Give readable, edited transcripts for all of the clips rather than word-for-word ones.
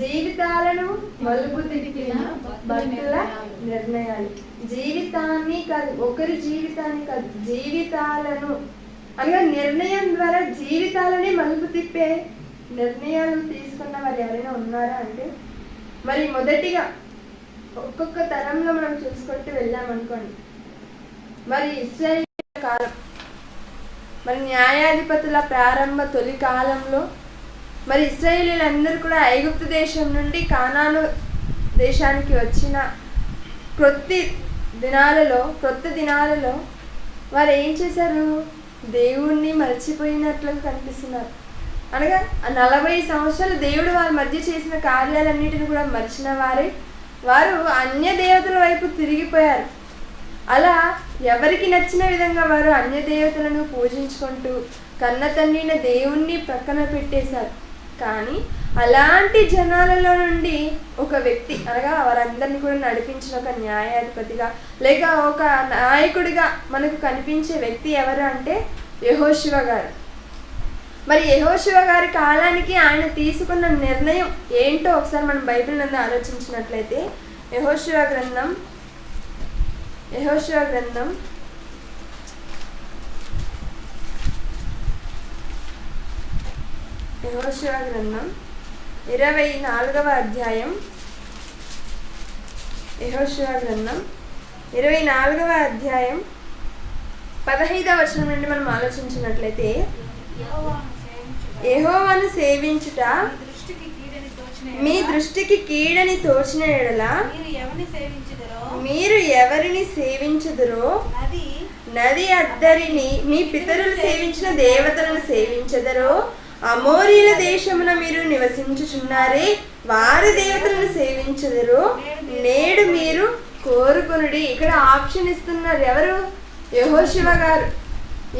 జీవితాలను మలుపు తిప్పిన భక్తుల నిర్ణయాలు. జీవితాన్ని కాదు, ఒకరి జీవితాన్ని కాదు, జీవితాలను అనగా నిర్ణయం ద్వారా జీవితాలని మలుపు తిప్పే నిర్ణయాలు తీసుకున్న వారు ఎవరైనా ఉన్నారా అంటే, మరి మొదటిగా ఒక్కొక్క తరంలో మనం చూసుకుంటూ వెళ్ళామనుకోండి. మరి ఇశ్రాయేలు కాలం, మరి న్యాయాధిపతుల ప్రారంభ తొలి కాలంలో మరి ఇశ్రాయేలీలందరూ కూడా ఐగుప్తు దేశం నుండి కానాను దేశానికి వచ్చిన క్రొత్త దినాలలో వారు ఏం చేశారు? దేవుణ్ణి మర్చిపోయినట్లుగా కనిపిస్తున్నారు. అనగా 40 సంవత్సరాలు దేవుడు వారి మధ్య చేసిన కార్యాలన్నిటిని కూడా మర్చిన వారు అన్య దేవతల వైపు తిరిగిపోయారు. అలా ఎవరికి నచ్చిన విధంగా వారు అన్య దేవతలను పూజించుకుంటూ కన్న తండ్రిన దేవుణ్ణి ప్రక్కన పెట్టేశారు. కానీ అలాంటి జనాలలో నుండి ఒక వ్యక్తి, అనగా వారందరినీ కూడా నడిపించిన ఒక న్యాయాధిపతిగా లేక ఒక నాయకుడిగా మనకు కనిపించే వ్యక్తి ఎవరు అంటే యెహోషువ గారు. మరి యెహోషువ గారి కాలానికి ఆయన తీసుకున్న నిర్ణయం ఏంటో ఒకసారి మనం బైబిల్ నందు ఆలోచించినట్లయితే, యెహోషువ గ్రంథం 24వ అధ్యాయం 15వ వచనం నుండి మనం ఆలోచించినట్లయితే, యెహోవాను సేవించుట మీ దృష్టికి కీడని తోచిన ఎడల మీరు ఎవరిని సేవించుదురో నది అద్దరిని మీ పితరులు సేవించిన దేవతలను సేవించదరో, అమోరీల దేశమున మీరు నివసించుచున్నారే వారి దేవతలను సేవించదరో నేడు మీరు కోరుకొనుడి. ఇక్కడ ఆప్షన్ ఇస్తున్నారు ఎవరు? యెహోషువ గారు.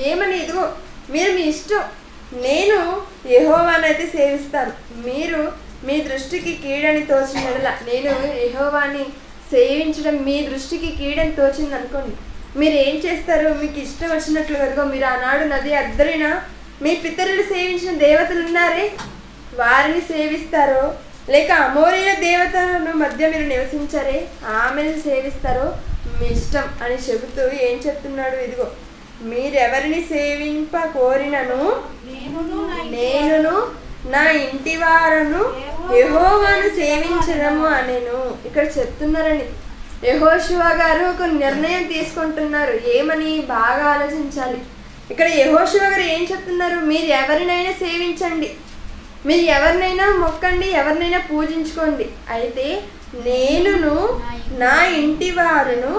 ఏమని? ఇదిగో మీరు మీ ఇష్టం, నేను యెహోవానైతే సేవిస్తాను, మీరు మీ దృష్టికి కీడని తోచినట్ల నేను యెహోవాని సేవించడం మీ దృష్టికి కీడని తోచింది అనుకోండి, మీరు ఏం చేస్తారు? మీకు ఇష్టం వచ్చినట్లు కనుక మీరు ఆనాడు నది అద్దరిన మీ పితరులు సేవించిన దేవతలు ఉన్నారే వారిని సేవిస్తారో, లేక అమోరీల దేవతలను మధ్య మీరు నివసించారే ఆమెను సేవిస్తారో మీ ఇష్టం అని చెబుతూ ఏం చెప్తున్నాడు? ఇదిగో మీరెవరిని సేవింప కోరినను నేనును నా ఇంటి వారను యెహోవాను సేవించడము అనేను. ఇక్కడ చెప్తున్నారని యెహోషువ గారు ఒక నిర్ణయం తీసుకుంటున్నారు. ఏమని? బాగా ఆలోచించాలి. ఇక్కడ యెహోషువ గారు ఏం చెప్తున్నారు? మీరు ఎవరినైనా సేవించండి, మీరు ఎవరినైనా మొక్కండి, ఎవరినైనా పూజించుకోండి, అయితే నేనును నా ఇంటి వారును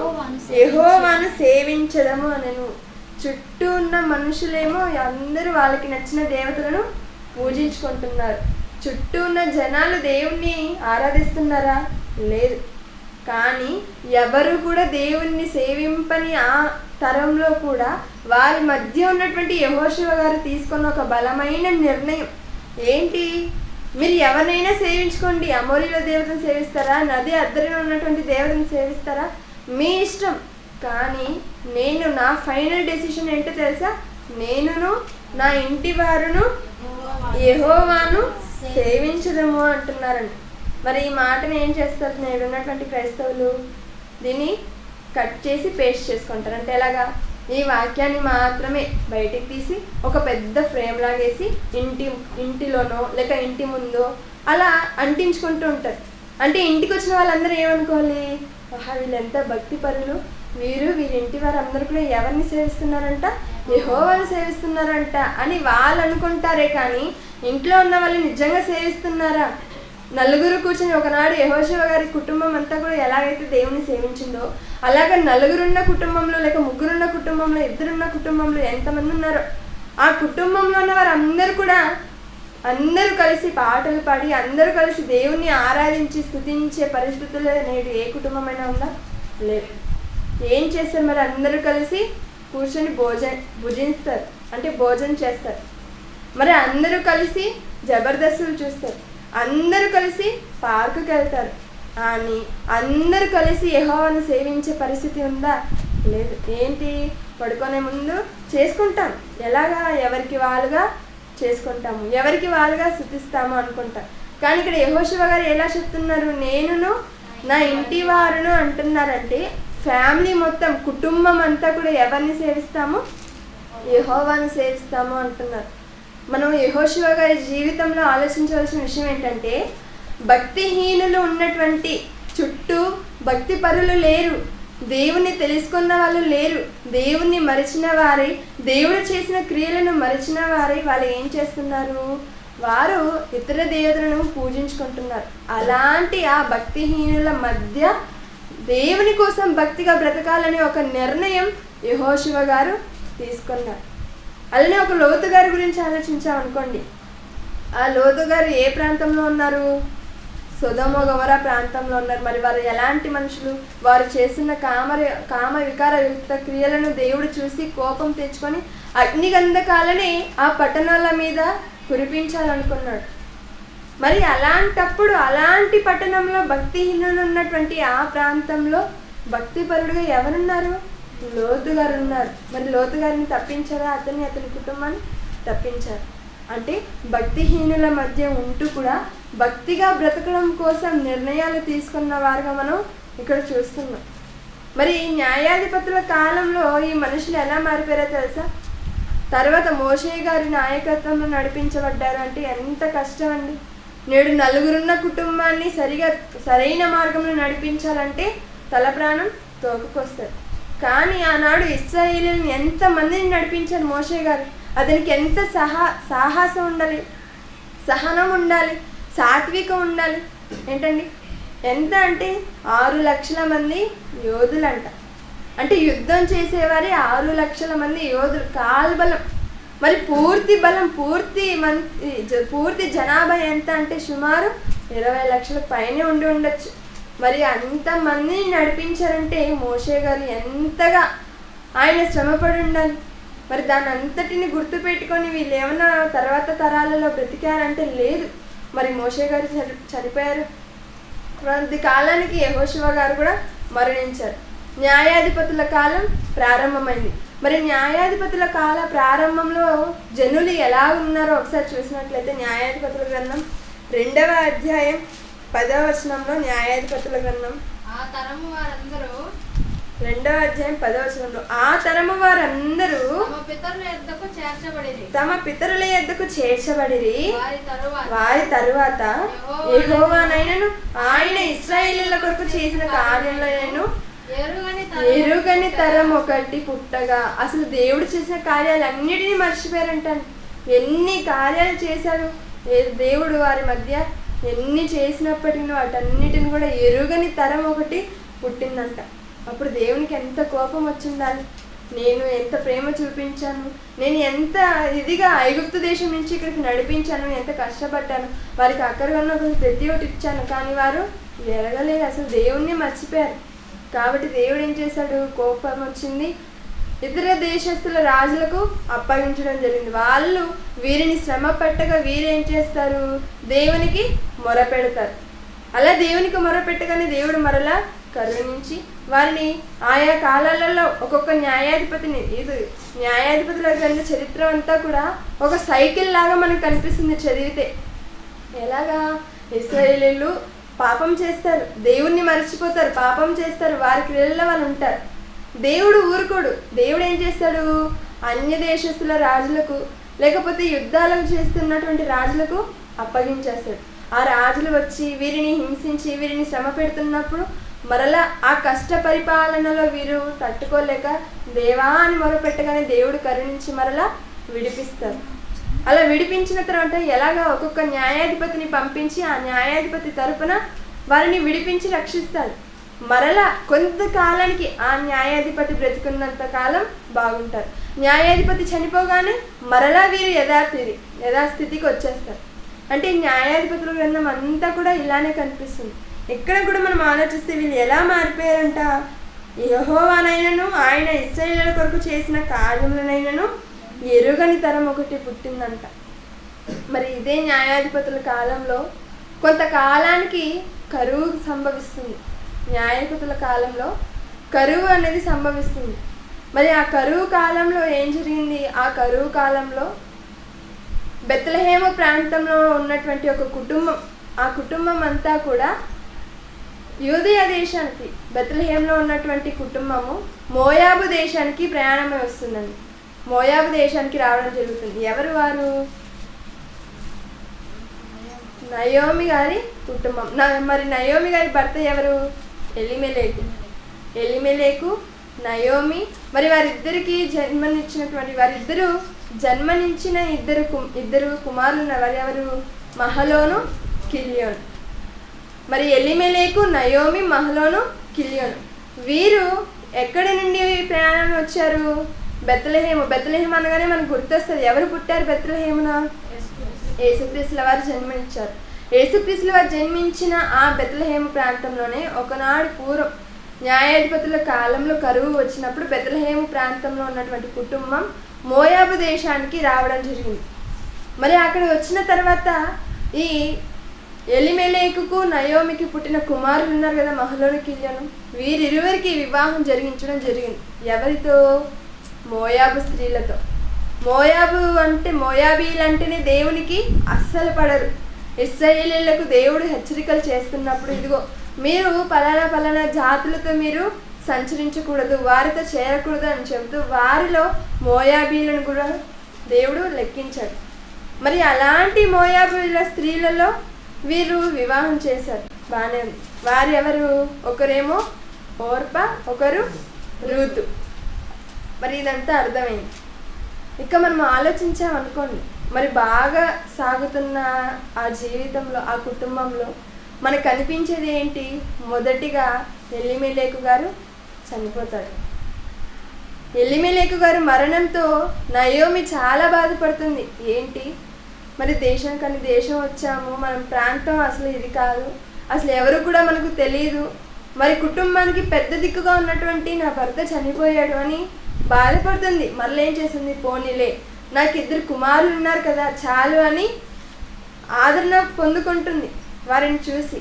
యెహోవాను సేవించడము అనేను. చుట్టూ ఉన్న మనుషులేమో అందరూ వాళ్ళకి నచ్చిన దేవతలను పూజించుకుంటున్నారు. చుట్టూ ఉన్న జనాలు దేవుణ్ణి ఆరాధిస్తున్నారా? లేదు. కానీ ఎవరు కూడా దేవుణ్ణి సేవింపని ఆ తరంలో కూడా వారి మధ్య ఉన్నటువంటి యెహోషువ గారు తీసుకున్న ఒక బలమైన నిర్ణయం ఏంటి? మీరు ఎవరినైనా సేవించుకోండి, అమోరీల దేవతను సేవిస్తారా, నది అద్దరిలో ఉన్నటువంటి దేవతను సేవిస్తారా, మీ ఇష్టం, కానీ నేను నా ఫైనల్ డెసిషన్ ఏంటో తెలుసా? నేనును నా ఇంటి వారును యెహోవాను సేవించడము అంటున్నారండి. మరి ఈ మాటను ఏం చేస్తారు నేడు ఉన్నటువంటి క్రైస్తవులు? దీన్ని కట్ చేసి పేస్ట్ చేసుకుంటారు. అంటే ఎలాగా? ఈ వాక్యాన్ని మాత్రమే బయటికి తీసి ఒక పెద్ద ఫ్రేమ్ లాగేసి ఇంటిలోనో లేక ఇంటి ముందో అలా అంటించుకుంటూ ఉంటారు. అంటే ఇంటికి వచ్చిన వాళ్ళందరూ ఏమనుకోవాలి? ఆహా, వీళ్ళు ఎంత భక్తి పరులు, వీరింటి వారు అందరూ కూడా ఎవరిని సేవిస్తున్నారంట? యెహోవాను సేవిస్తున్నారంట అని వాళ్ళు అనుకుంటారే కానీ ఇంట్లో ఉన్న వాళ్ళు నిజంగా సేవిస్తున్నారా? నలుగురు కూర్చొని ఒకనాడు యెహోషువ గారి కుటుంబం అంతా కూడా ఎలాగైతే దేవుని సేవించిందో అలాగే నలుగురున్న కుటుంబంలో లేక ముగ్గురున్న కుటుంబంలో ఇద్దరున్న కుటుంబంలో ఎంతమంది ఉన్నారో ఆ కుటుంబంలో ఉన్న వారు అందరూ కలిసి పాటలు పాడి అందరూ కలిసి దేవుణ్ణి ఆరాధించి స్తుతించే పరిస్థితుల్లో నేడు ఏ కుటుంబమైనా ఉందా? లేదు. ఏం చేస్తారు మరి? అందరూ కలిసి కూర్చొని భుజిస్తారు, అంటే భోజనం చేస్తారు. మరి అందరూ కలిసి జబర్దస్తులు చూస్తారు, అందరూ కలిసి పార్కుకి వెళ్తారు. కానీ అందరూ కలిసి యెహోవాను సేవించే పరిస్థితి ఉందా? లేదు. ఏంటి? పడుకునే ముందు చేసుకుంటాం, ఎలాగా? ఎవరికి వాళ్ళుగా చేసుకుంటాము, ఎవరికి వాళ్ళుగా స్తుతిస్తాము అనుకుంటాం. కానీ ఇక్కడ యెహోషువ గారు ఎలా చెప్తున్నారు, నేనును నా ఇంటి వారును అంటున్నారంటే ఫ్యామిలీ మొత్తం, కుటుంబం అంతా కూడా ఎవరిని సేవిస్తాము, యెహోవాను సేవిస్తాము అంటున్నారు. మనం యెహోషువ గారి జీవితంలో ఆలోచించవలసిన విషయం ఏంటంటే, భక్తిహీనులు ఉన్నటువంటి చుట్టూ భక్తి పరులు లేరు, దేవుణ్ణి తెలుసుకున్న వాళ్ళు లేరు. దేవుణ్ణి మరిచిన వారి, దేవుడు చేసిన క్రియలను మరిచిన వారి వాళ్ళు ఏం చేస్తున్నారు, వారు ఇతర దేవతలను పూజించుకుంటున్నారు. అలాంటి ఆ భక్తిహీనుల మధ్య దేవుని కోసం భక్తిగా బ్రతకాలని ఒక నిర్ణయం యెహోషువ గారు తీసుకున్నారు. అలానే ఒక లోతు గారి గురించి ఆలోచించామనుకోండి. ఆ లోతు గారు ఏ ప్రాంతంలో ఉన్నారు, సొదొమ గొమొర్రా ప్రాంతంలో ఉన్నారు. మరి వారు ఎలాంటి మనుషులు, వారు చేస్తున్న కామ వికారయుక్త క్రియలను దేవుడు చూసి కోపం తెచ్చుకొని అగ్నిగంధకాలని ఆ పట్టణాల మీద కురిపించాలనుకున్నాడు. మరి అలాంటప్పుడు అలాంటి పట్టణంలో భక్తిహీనులు ఉన్నటువంటి ఆ ప్రాంతంలో భక్తిపరుడుగా ఎవరున్నారు, లోతు గారు ఉన్నారు. మరి లోతు గారిని తప్పించారా, అతని కుటుంబాన్ని తప్పించారు. అంటే భక్తిహీనుల మధ్య ఉంటూ కూడా భక్తిగా బ్రతకడం కోసం నిర్ణయాలు తీసుకున్న వారుగా మనం ఇక్కడ చూస్తున్నాం. మరి న్యాయాధిపతుల కాలంలో ఈ మనుషులు ఎలా మారిపోయారో తెలుసా? తర్వాత మోషే గారి నాయకత్వంలో నడిపించబడ్డారు. అంటే ఎంత కష్టం అండి. నేడు నలుగురున్న కుటుంబాన్ని సరైన మార్గంలో నడిపించాలంటే తల ప్రాణం తోకకొస్తారు. కానీ ఆనాడు ఇశ్రాయేలీయులను ఎంతమందిని నడిపించారు మోషే గారు. అతనికి ఎంత సాహసం ఉండాలి, సహనం ఉండాలి, సాత్వికం ఉండాలి. ఏంటండి, ఎంత అంటే 6 లక్షల మంది యోధులంట. అంటే యుద్ధం చేసేవారి 6 లక్షల మంది యోధులు, కాల్బలం. మరి పూర్తి బలం, పూర్తి జనాభా ఎంత అంటే సుమారు 20 లక్షల పైనే ఉండి ఉండొచ్చు. మరి అంతమందిని నడిపించారంటే మోషే గారు ఎంతగా ఆయన శ్రమపడి ఉండాలి. మరి దాని అంతటిని గుర్తుపెట్టుకొని వీళ్ళు ఏమన్నా తర్వాత తరాలలో బ్రతికారంటే లేదు. మరి మోషే గారు చనిపోయారు. కొద్ది కాలానికి యెహోషువ గారు కూడా మరణించారు. న్యాయాధిపతుల కాలం ప్రారంభమైంది. మరి న్యాయాధిపతుల కాల ప్రారంభంలో జనులు ఎలా ఉన్నారో ఒకసారి చూసినట్లయితే న్యాయాధిపతుల గ్రంథం 2వ అధ్యాయం 10వ వచనంలో, న్యాయాధిపతుల గ్రంథం 2వ అధ్యాయం 10వ వచనంలో, ఆ తరము వారందరూ తమ పితరుల యొద్దకు చేర్చబడిరి. వారి తరువాత యెహోవానైనను ఆయన ఇశ్రాయేలీయుల కొరకు చేసిన కార్యములను ఎరుగని తరం ఒకటి పుట్టగా. అసలు దేవుడు చేసిన కార్యాలన్నిటినీ మర్చిపోయారంట. ఎన్ని కార్యాలు చేశారు దేవుడు వారి మధ్య, ఎన్ని చేసినప్పటికీ వాటన్నిటిని కూడా ఎరుగని తరం ఒకటి పుట్టిందంట. అప్పుడు దేవునికి ఎంత కోపం వచ్చిండాలి. నేను ఎంత ప్రేమ చూపించాను, నేను ఎంత ఇదిగా ఐగుప్తు దేశం నుంచి ఇక్కడికి నడిపించాను, ఎంత కష్టపడ్డాను, వారికి అక్కడికన్నా కొంచెం ప్రతి ఒక్కటి ఇచ్చాను. కానీ వారు ఎరగలేదు, అసలు దేవుణ్ణి మర్చిపోయారు. కాబట్టి దేవుడు ఏం చేశాడు, కోపం వచ్చింది, ఇతర దేశస్తుల రాజులకు అప్పగించడం జరిగింది. వాళ్ళు వీరిని శ్రమ పెట్టగా వీరేం చేస్తారు, దేవునికి మొరపెడతారు. అలా దేవునికి మొరపెట్టగానే దేవుడు మరలా కరుణించి వారిని ఆయా కాలాలలో ఒక్కొక్క న్యాయాధిపతిని, ఇది న్యాయాధిపతుల గ్రంథ చరిత్ర అంతా కూడా ఒక సైకిల్ లాగా మనకు కనిపిస్తుంది చదివితే. ఎలాగా, ఇశ్రాయేలీయులు పాపం చేస్తారు, దేవుణ్ణి మర్చిపోతారు, పాపం చేస్తారు, వారి క్రియల్లో వాళ్ళు ఉంటారు. దేవుడు ఊరుకోడు. దేవుడు ఏం చేస్తాడు, అన్య దేశస్తుల రాజులకు లేకపోతే యుద్ధాలకు చేస్తున్నటువంటి రాజులకు అప్పగించేస్తాడు. ఆ రాజులు వచ్చి వీరిని హింసించి వీరిని శ్రమ పెడుతున్నప్పుడు మరలా ఆ కష్ట పరిపాలనలో వీరు తట్టుకోలేక దేవా అని మొరపెట్టగానే దేవుడు కరుణించి మరలా విడిపిస్తారు. అలా విడిపించిన తర్వాత ఎలాగా ఒక్కొక్క న్యాయాధిపతిని పంపించి ఆ న్యాయాధిపతి తరపున వారిని విడిపించి రక్షిస్తారు. మరలా కొంతకాలానికి ఆ న్యాయాధిపతి బ్రతికున్నంత కాలం బాగుంటారు. న్యాయాధిపతి చనిపోగానే మరలా వీరు యథాస్థితికి వచ్చేస్తారు. అంటే న్యాయాధిపతుల గ్రంథం అంతా కూడా ఇలానే కనిపిస్తుంది. ఎక్కడ కూడా మనం ఆలోచిస్తే వీళ్ళు ఎలా మారిపోయారంట, యెహోవానైనను ఆయన ఇశ్రాయేలీయుల కొరకు చేసిన కార్యములనైనను ఎరుగని తరం ఒకటి పుట్టిందంట. మరి ఇదే న్యాయాధిపతుల కాలంలో కొంతకాలానికి కరువు సంభవిస్తుంది. న్యాయాధిపతుల కాలంలో కరువు అనేది సంభవిస్తుంది. మరి ఆ కరువు కాలంలో ఏం జరిగింది, ఆ కరువు కాలంలో బెత్లెహేము ప్రాంతంలో ఉన్నటువంటి ఒక కుటుంబం ఆ కుటుంబం అంతా కూడా యూదయ దేశానికి, బెత్లెహేంలో ఉన్నటువంటి కుటుంబము మోయాబు దేశానికి ప్రయాణమై వస్తుందండి. మోయాబు దేశానికి రావడం జరుగుతుంది. ఎవరు వారు? నయోమి గారి కుటుంబం. మరి నయోమి గారి భర్త ఎవరు? ఎలిమెలేకు, నయోమి. మరి వారిద్దరికి జన్మనిచ్చిన ఇద్దరు కుమారులు ఉన్నారు. ఎవరు? మహలోను, కిల్యోను. మరి ఎలిమెలేకు, నయోమి, మహలోను, కిల్యోను వీరు ఎక్కడి నుండి ప్రయాణం వచ్చారు? బెత్లెహేము. బెత్లెహేము అనగానే మనకు గుర్తొస్తుంది. ఎవరు పుట్టారు బెత్లెహేమున? యేసుక్రీస్తుల వారు జన్మనిచ్చారు. యేసుక్రీస్తుల వారు జన్మించిన ఆ బెత్లెహేము ప్రాంతంలోనే ఒకనాడు పూర్వం న్యాయాధిపతుల కాలంలో కరువు వచ్చినప్పుడు బెత్లెహేము ప్రాంతంలో ఉన్నటువంటి కుటుంబం మోయాబు దేశానికి రావడం జరిగింది. మరి అక్కడ వచ్చిన తర్వాత ఈ ఎలిమెలేకుకు, నయోమికి పుట్టిన కుమారులు ఉన్నారు కదా, మహలోను, కిల్యోను. వీరిరువురికి వివాహం జరిగించడం జరిగింది. ఎవరితో? మోయాబు స్త్రీలతో. మోయాబీలు అంటేనే దేవునికి అస్సలు పడరు. ఇశ్రాయేలీయులకు దేవుడు హెచ్చరికలు చేస్తున్నప్పుడు, ఇదిగో మీరు పలానా జాతులతో మీరు సంచరించకూడదు, వారితో చేరకూడదు అని చెబుతూ వారిలో మోయాబీలను కూడా దేవుడు లెక్కించాడు. మరి అలాంటి మోయాబీల స్త్రీలలో వీరు వివాహం చేశారు. బాగానే ఉంది. వారు ఎవరు? ఒకరేమో ఓర్పా, ఒకరు రూతు. మరి ఇదంతా అర్థమైంది. ఇక మనం ఆలోచించామనుకోండి, మరి బాగా సాగుతున్న ఆ జీవితంలో, ఆ కుటుంబంలో మనకు కనిపించేది ఏంటి? మొదటిగా ఎలిమెలేకు గారు చనిపోతాడు. ఎలిమెలేకు గారు మరణంతో నయోమి చాలా బాధపడుతుంది. ఏంటి మరి దేశం వచ్చాము, మనం ప్రాంతం అసలు ఇది కాదు, అసలు ఎవరు కూడా మనకు తెలియదు, మరి కుటుంబానికి పెద్ద దిక్కుగా ఉన్నటువంటి నా భర్త చనిపోయాడు అని బాధపడుతుంది. మళ్ళీ ఏం చేసింది? పోనీలే, నాకు 2 కుమారులు ఉన్నారు కదా చాలు అని ఆదరణ పొందుకుంటుంది వారిని చూసి.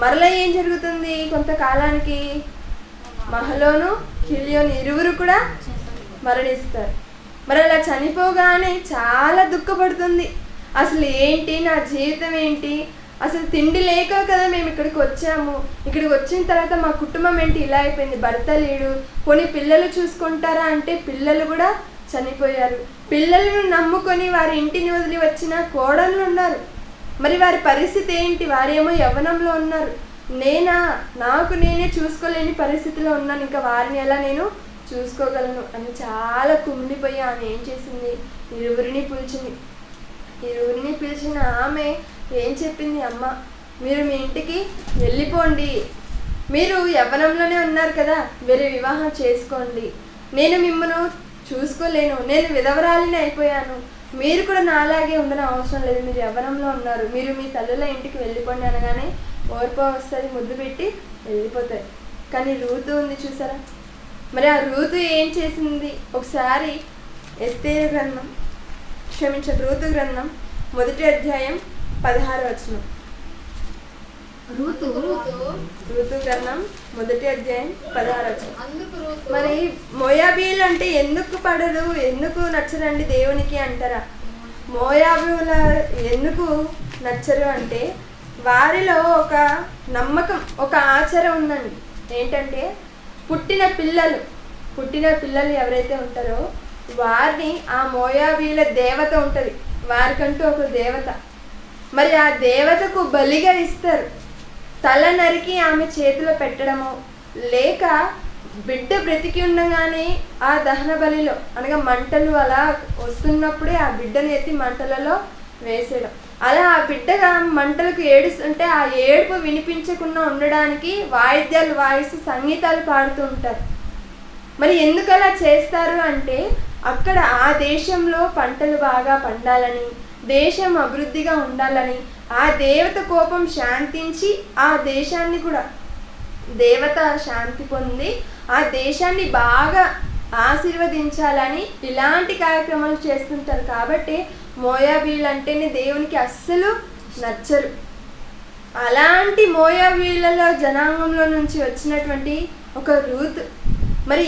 మరలా ఏం జరుగుతుంది? కొంతకాలానికి మహలోను, కిల్యోను ఇరువురు కూడా మరణిస్తారు. మరి అలా చనిపోగానే చాలా దుఃఖపడుతుంది. అసలు ఏంటి నా జీవితం ఏంటి, అసలు తిండి లేక కదా మేము ఇక్కడికి వచ్చాము, ఇక్కడికి వచ్చిన తర్వాత మా కుటుంబం ఏంటి ఇలా అయిపోయింది, భర్త లేడు, కొన్ని పిల్లలు చూసుకుంటారా అంటే పిల్లలు కూడా చనిపోయారు, పిల్లలను నమ్ముకొని వారి ఇంటిని వదిలి వచ్చిన కోడళ్ళు ఉన్నారు, మరి వారి పరిస్థితి ఏంటి, వారేమో యవ్వనంలో ఉన్నారు, నాకు నేనే చూసుకోలేని పరిస్థితిలో ఉన్నాను, ఇంకా వారిని ఎలా నేను చూసుకోగలను అని చాలా కుమిలిపోయి ఆమె ఏం చేసింది? ఇరువురిని పిలిచిన ఆమె ఏం చెప్పింది? అమ్మ, మీరు మీ ఇంటికి వెళ్ళిపోండి, మీరు యవ్వనంలోనే ఉన్నారు కదా, వేరే వివాహం చేసుకోండి, నేను మిమ్మల్ని చూసుకోలేను, నేను విధవరాలిని అయిపోయాను, మీరు కూడా నాలాగే ఉండని అవసరం లేదు, మీరు యవ్వనంలో ఉన్నారు, మీరు మీ తల్లుల ఇంటికి వెళ్ళిపోండి అనగానే ఓర్ప వస్తుంది, ముద్దు పెట్టి వెళ్ళిపోతాయి. కానీ రూతు ఉంది చూసారా, మరి ఆ రూతు ఏం చేసింది? ఒకసారి రూతు గ్రంథం 1వ అధ్యాయం 16వ వచనం. రూతు గ్రంథం 1వ అధ్యాయం 16వ వచనం. మరి మోయాబీలు అంటే ఎందుకు పడరు, ఎందుకు నచ్చరండి దేవునికి అంటారా? మోయాబీల ఎందుకు నచ్చరు అంటే వారిలో ఒక నమ్మకం, ఒక ఆచారం ఉందండి. ఏంటంటే పుట్టిన పిల్లలు ఎవరైతే ఉంటారో వారిని ఆ మోయాబీల దేవత ఉంటుంది, వారికంటూ ఒక దేవత, మరి ఆ దేవతకు బలిగా ఇస్తారు. తల నరికి ఆమె చేతిలో పెట్టడము, లేక బిడ్డ బ్రతికి ఉండగానే ఆ దహన బలిలో అనగా మంటలు అలా వస్తున్నప్పుడే ఆ బిడ్డను ఎత్తి మంటలలో వేసేయడం. అలా ఆ బిడ్డగా మంటలకు ఏడుస్తుంటే ఆ ఏడుపు వినిపించకుండా ఉండడానికి వాయిద్యాలు వాయిస్తూ సంగీతాలు పాడుతూ ఉంటారు. మరి ఎందుకు అలా చేస్తారు అంటే అక్కడ ఆ దేశంలో పంటలు బాగా పండాలని, దేశం అభివృద్ధిగా ఉండాలని, ఆ దేవత కోపం శాంతించి ఆ దేశాన్ని కూడా దేవత శాంతి పొంది ఆ దేశాన్ని బాగా ఆశీర్వదించాలని ఇలాంటి కార్యక్రమాలు చేస్తుంటారు. కాబట్టి మోయాబీలు అంటేనే దేవునికి అస్సలు నచ్చరు. అలాంటి మోయాబీలలో జనాంగంలో నుంచి వచ్చినటువంటి ఒక రూత్ మరి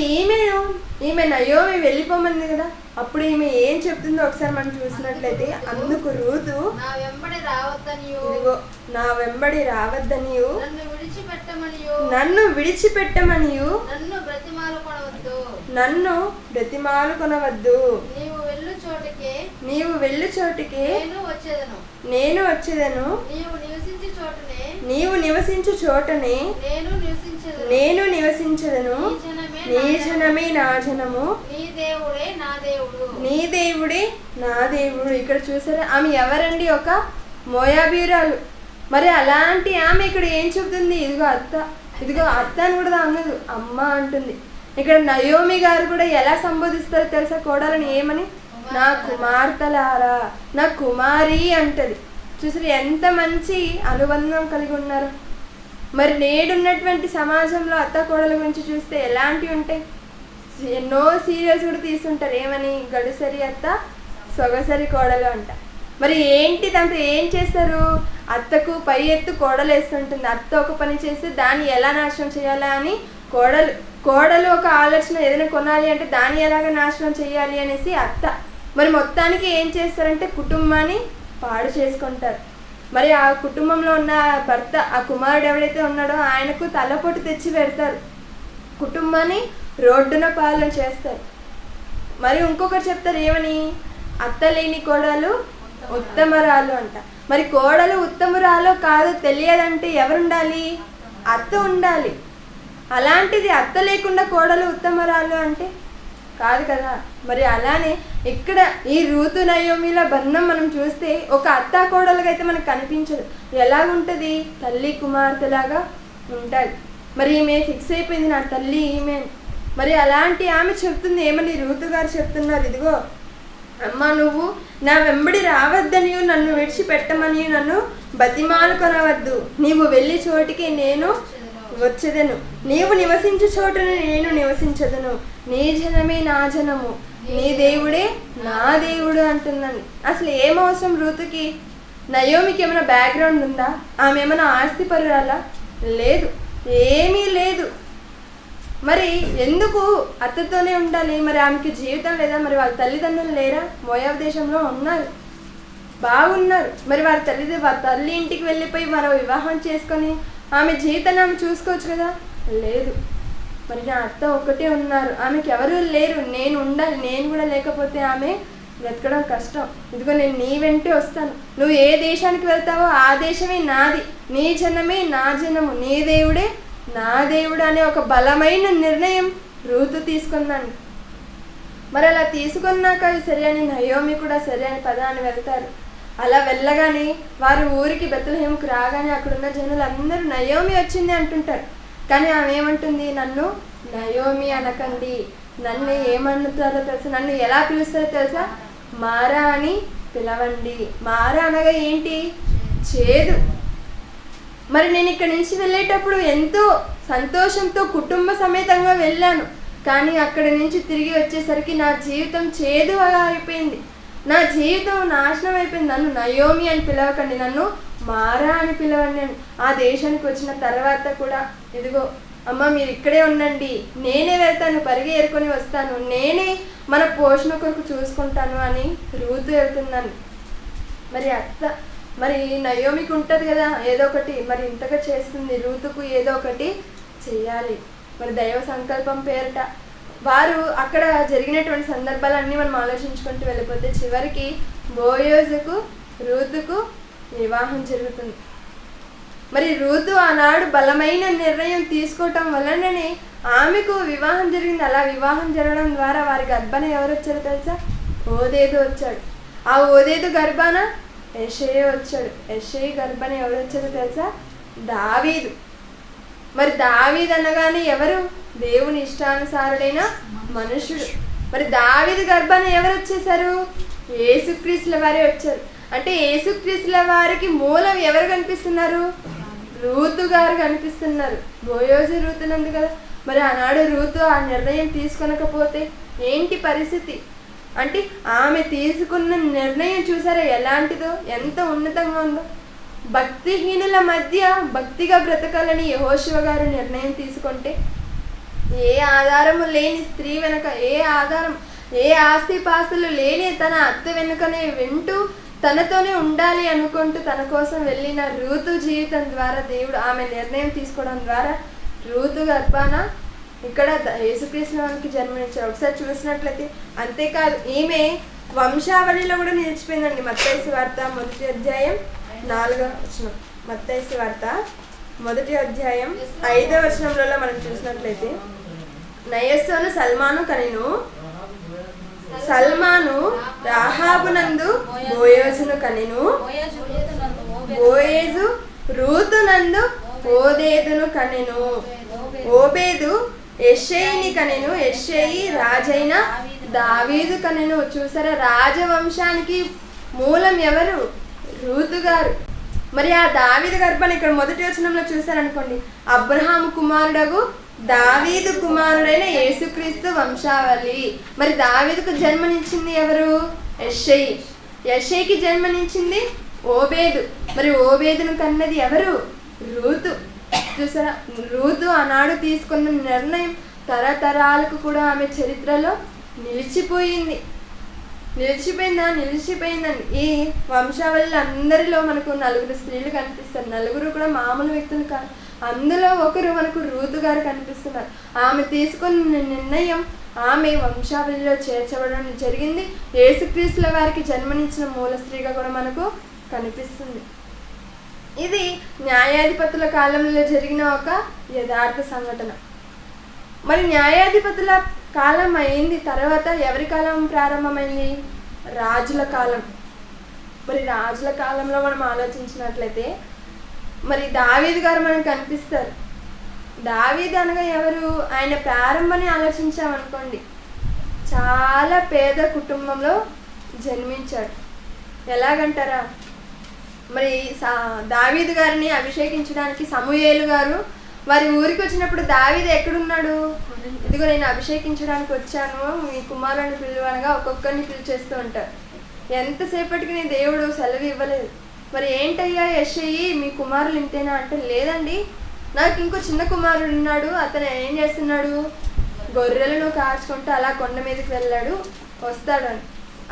ఈమె నయోమి వెళ్ళిపోమంది కదా, అప్పుడు ఈమె ఏం చెప్తుందో ఒకసారి మనం చూసినట్లయితే, అందుకు రూతు నా వెంబడి రావద్దనియు నన్ను విడిచిపెట్టమనియు నన్ను బ్రతిమాలుకొనవద్దు, నీవు వెళ్ళు చోటికే నేను వచ్చేదను, నీవు నివసించు చోటనే నేను నివసించదను, నీ జనమే నా జనము, నీ దేవుడే నా దేవుడు. ఇక్కడ చూసారా, ఆమె ఎవరండి? ఒక మోయాబీరాలు. మరి అలాంటి ఆమె ఇక్కడ ఏం చెబుతుంది? ఇదిగో అత్త అని కూడా అన్నదు, అమ్మ అంటుంది. ఇక్కడ నయోమి గారు కూడా ఎలా సంబోధిస్తారో తెలుసా కోడలని? ఏమని? నా కుమార్తెలారా, నా కుమారి అంటది. చూసారు ఎంత మంచి అనుబంధం కలిగి ఉన్నారు. మరి నేడున్నటువంటి సమాజంలో అత్త కోడల గురించి చూస్తే ఎలాంటివి ఉంటాయి? ఎన్నో సీరియల్స్ కూడా తీస్తుంటారు. ఏమని? గడుసరి అత్త సొగసరి కోడలు అంట. మరి ఏంటి దాంతో ఏం చేస్తారు? అత్తకు పై ఎత్తు కోడలు వేస్తుంటుంది. అత్త ఒక పని చేస్తే దాన్ని ఎలా నాశనం చేయాలా అని కోడలు ఒక ఆలోచన, ఏదైనా కొనాలి అంటే దాన్ని ఎలాగ నాశనం చేయాలి అనేసి అత్త. మరి మొత్తానికి ఏం చేస్తారంటే కుటుంబాన్ని పాడు చేసుకుంటారు. మరి ఆ కుటుంబంలో ఉన్న భర్త, ఆ కుమారుడు ఎవడైతే ఉన్నాడో ఆయనకు తలపోటు తెచ్చి పెడతారు, కుటుంబాన్ని రోడ్డున పాలన చేస్తారు. మరి ఇంకొకరు చెప్తారు ఏమని? అత్త లేని కోడలు ఉత్తమరాలు అంట. మరి కోడలు ఉత్తమురాలో కాదో తెలియదంటే ఎవరుండాలి? అత్త ఉండాలి. అలాంటిది అత్త లేకుండా కోడలు ఉత్తమరాలు అంటే కాదు కదా. మరి అలానే ఇక్కడ ఈ రూతు నయోమిల బంధం మనం చూస్తే ఒక అత్త కోడలుగా అయితే మనకు కనిపించదు. ఎలాగుంటుంది? తల్లి కుమార్తెలాగా ఉంటుంది. మరి ఈమె ఫిక్స్ అయిపోయింది, నా తల్లి ఈమె. మరి అలాంటి ఆమె చెప్తుంది ఏమని? రూతు గారు చెప్తున్నారు, ఇదిగో అమ్మ, నువ్వు నా వెంబడి రావద్దనియు నన్ను విడిచిపెట్టమని నన్ను బతిమాలుకొనవద్దు, నీవు వెళ్ళి చోటికి నేను వచ్చేదను, నీవు నివసించు చోటును నేను నివసించదను, నీ జనమే నా జనము, నీ దేవుడే నా దేవుడు అంటుందండి. అసలు ఏం అవసరం రూతుకి? నయోమికి ఏమైనా బ్యాక్గ్రౌండ్ ఉందా? ఆమె ఏమైనా ఆస్తి పరురాలా? లేదు, ఏమీ లేదు. మరి ఎందుకు అత్తతోనే ఉండాలి? మరి ఆమెకి జీవితం లేదా? మరి వాళ్ళ తల్లిదండ్రులు లేరా? మోయాబు దేశంలో ఉన్నారు, బాగున్నారు. మరి వాళ్ళ తల్లి ఇంటికి వెళ్ళిపోయి మరో వివాహం చేసుకొని ఆమె జీవితాన్ని ఆమె చూసుకోవచ్చు కదా? లేదు. మరి నా అత్త ఒకటే ఉన్నారు, ఆమెకి ఎవరు లేరు, నేను ఉండాలి. నేను కూడా లేకపోతే ఆమె బ్రతకడం కష్టం. ఇదిగో నేను నీ వెంటే వస్తాను, నువ్వు ఏ దేశానికి వెళ్తావో ఆ దేశమే నాది, నీ జనమే నా జనము, నీ దేవుడే నా దేవుడు అనే ఒక బలమైన నిర్ణయం రూతు తీసుకుందండి. మరి అలా తీసుకున్నాక సరే అని నయోమి కూడా సరే అని పదాన్ని వెళ్తారు. అలా వెళ్ళగానే వారు ఊరికి బెత్లెహేముకు రాగానే అక్కడున్న జనులు అందరూ నయోమి వచ్చింది అంటుంటారు. కానీ ఆమె ఏమంటుంది? నన్ను నయోమి అనకండి, నన్ను ఏమన్నుతారో తెలుసా? నన్ను ఎలా పిలుస్తారో తెలుసా? మారా అని పిలవండి. మారా అనగా ఏంటి? చేదు. మరి నేను ఇక్కడి నుంచి వెళ్ళేటప్పుడు ఎంతో సంతోషంతో కుటుంబ సమేతంగా వెళ్ళాను, కానీ అక్కడి నుంచి తిరిగి వచ్చేసరికి నా జీవితం చేదుగా అయిపోయింది, నా జీవితం నాశనం అయిపోయింది. నన్ను నయోమి అని పిలవకండి, నన్ను మారా అని పిలవండి అని. ఆ దేశానికి వచ్చిన తర్వాత కూడా ఇదిగో అమ్మ మీరు ఇక్కడే ఉండండి, నేనే వెళ్తాను, పరిగె ఏరుకొని వస్తాను, నేనే మన పోషణ కొరకు చూసుకుంటాను అని రూతు వెళ్తున్నాను. మరి అత్త మరి నయోమికి ఉంటుంది కదా ఏదో ఒకటి, మరి ఇంతగా చేస్తుంది, రూతుకు ఏదో ఒకటి చెయ్యాలి. మరి దైవ సంకల్పం పేరిట వారు అక్కడ జరిగినటువంటి సందర్భాలన్నీ మనం ఆలోచించుకుంటూ వెళ్ళిపోతే చివరికి బోయోజుకు రూతుకు వివాహం జరుగుతుంది. మరి రూతు ఆనాడు బలమైన నిర్ణయం తీసుకోవటం వలననే ఆమెకు వివాహం జరిగింది. అలా వివాహం జరగడం ద్వారా వారి గర్భాన ఎవరు వచ్చారో తెలుసా? ఓదేదు వచ్చాడు. ఆ ఓదేదు గర్భాన యెషయి వచ్చాడు. యెషయి గర్భాన ఎవరు వచ్చారో తెలుసా? దావీదు. మరి దావీదు అనగానే ఎవరు? దేవుని ఇష్టానుసారుడైన మనుషుడు. మరి దావీదు గర్భాన ఎవరు వచ్చేసారు? యేసుక్రీస్తుల వారే వచ్చారు. అంటే యేసుక్రీస్తుల వారికి మూలం ఎవరు కనిపిస్తున్నారు? రూతు గారు కనిపిస్తున్నారు. బోయోజు రూతునందు కదా. మరి ఆనాడు రూతు ఆ నిర్ణయం తీసుకొనకపోతే ఏంటి పరిస్థితి? అంటే ఆమె తీసుకున్న నిర్ణయం చూసారా ఎలాంటిదో, ఎంత ఉన్నతంగా ఉందో. భక్తిహీనుల మధ్య భక్తిగా బ్రతకాలని యెహోషువ గారు నిర్ణయం తీసుకుంటే ఏ ఆధారము లేని స్త్రీ వెనుక, ఏ ఆస్తిపాస్తులు లేని తన అత్త వెనుకనే వింటూ తనతోనే ఉండాలి అనుకుంటూ తన కోసం వెళ్ళిన రూతు జీవితం ద్వారా దేవుడు ఆమె నిర్ణయం తీసుకోవడం ద్వారా రూతు గర్భాన ఇక్కడ యేసుక్రీస్తుకి జన్మనిచ్చారు. ఒకసారి చూసినట్లయితే అంతేకాదు ఈమె వంశావళిలో కూడా నిలిచిపోయిందండి. మత్తయి సువార్త 1వ అధ్యాయం 4వ వచనం. మత్తయి సువార్త 1వ అధ్యాయం 5వ వచనంలో మనం చూసినట్లయితే నయస్సోను సల్మాను కనెను, సల్మాను రాహాబునందు బోయజును కనెను, బోయేజు రూతునందు ఓబేదును కనెను, ఓబేదు యెషయిని కనెను, యెషయి రాజైన దావీదు కనెను. చూసారా, రాజవంశానికి మూలం ఎవరు? రూతు గారు. మరి ఆ దావీదు గర్భాన్ని ఇక్కడ మొదటి వచనంలో చూసారనుకోండి, అబ్రహాము కుమారుడగు దావీదు కుమారుడైన యేసుక్రీస్తు వంశావళి. మరి దావీదుకు జన్మనిచ్చింది ఎవరు? యెషయి. యెషయికి జన్మనిచ్చింది ఓబేదు. మరి ఓబేదును కన్నది ఎవరు? రూతు. చూసారా, రూతు ఆనాడు తీసుకున్న నిర్ణయం తరతరాలకు కూడా ఆమె చరిత్రలో నిలిచిపోయిందండి. ఈ వంశావళి అందరిలో మనకు 4 స్త్రీలు కనిపిస్తారు. 4 కూడా మామూలు వ్యక్తులు కాదు. అందులో ఒకరు మనకు రూతు గారు కనిపిస్తున్నారు. ఆమె తీసుకున్న నిర్ణయం ఆమె వంశావళిలో చేర్చబడడం జరిగింది. యేసుక్రీస్తుల వారికి జన్మనిచ్చిన మూల స్త్రీగా కూడా మనకు కనిపిస్తుంది. ఇది న్యాయాధిపతుల కాలంలో జరిగిన ఒక యథార్థ సంఘటన. మరి న్యాయాధిపతుల కాలం అయింది, తర్వాత ఎవరి కాలం ప్రారంభమైంది? రాజుల కాలం. మరి రాజుల కాలంలో మనం ఆలోచించినట్లయితే మరి దావీదు గారు మనకు కనిపిస్తారు. దావీదు అనగా ఎవరు? ఆయన ప్రారంభాన్ని ఆలోచించామనుకోండి, చాలా పేద కుటుంబంలో జన్మించాడు. ఎలాగంటారా, మరి దావీదు గారిని అభిషేకించడానికి సమూయేలు గారు వారి ఊరికి వచ్చినప్పుడు దావీదు ఎక్కడున్నాడు? ఇదిగో నేను అభిషేకించడానికి వచ్చాను, మీ కుమారుని పిలువనగా ఒక్కొక్కరిని పిలిచేస్తూ ఉంటారు. ఎంతసేపటికి నీ దేవుడు సెలవు ఇవ్వలేదు. మరి ఏంటయ్యా యెషయి, మీ కుమారులు ఇంతేనా అంటే, లేదండి నాకు ఇంకో చిన్న కుమారుడు ఉన్నాడు, అతను ఏం చేస్తున్నాడు? గొర్రెలను కాచుకుంటూ అలా కొండ మీదకి వెళ్ళాడు, వస్తాడు అని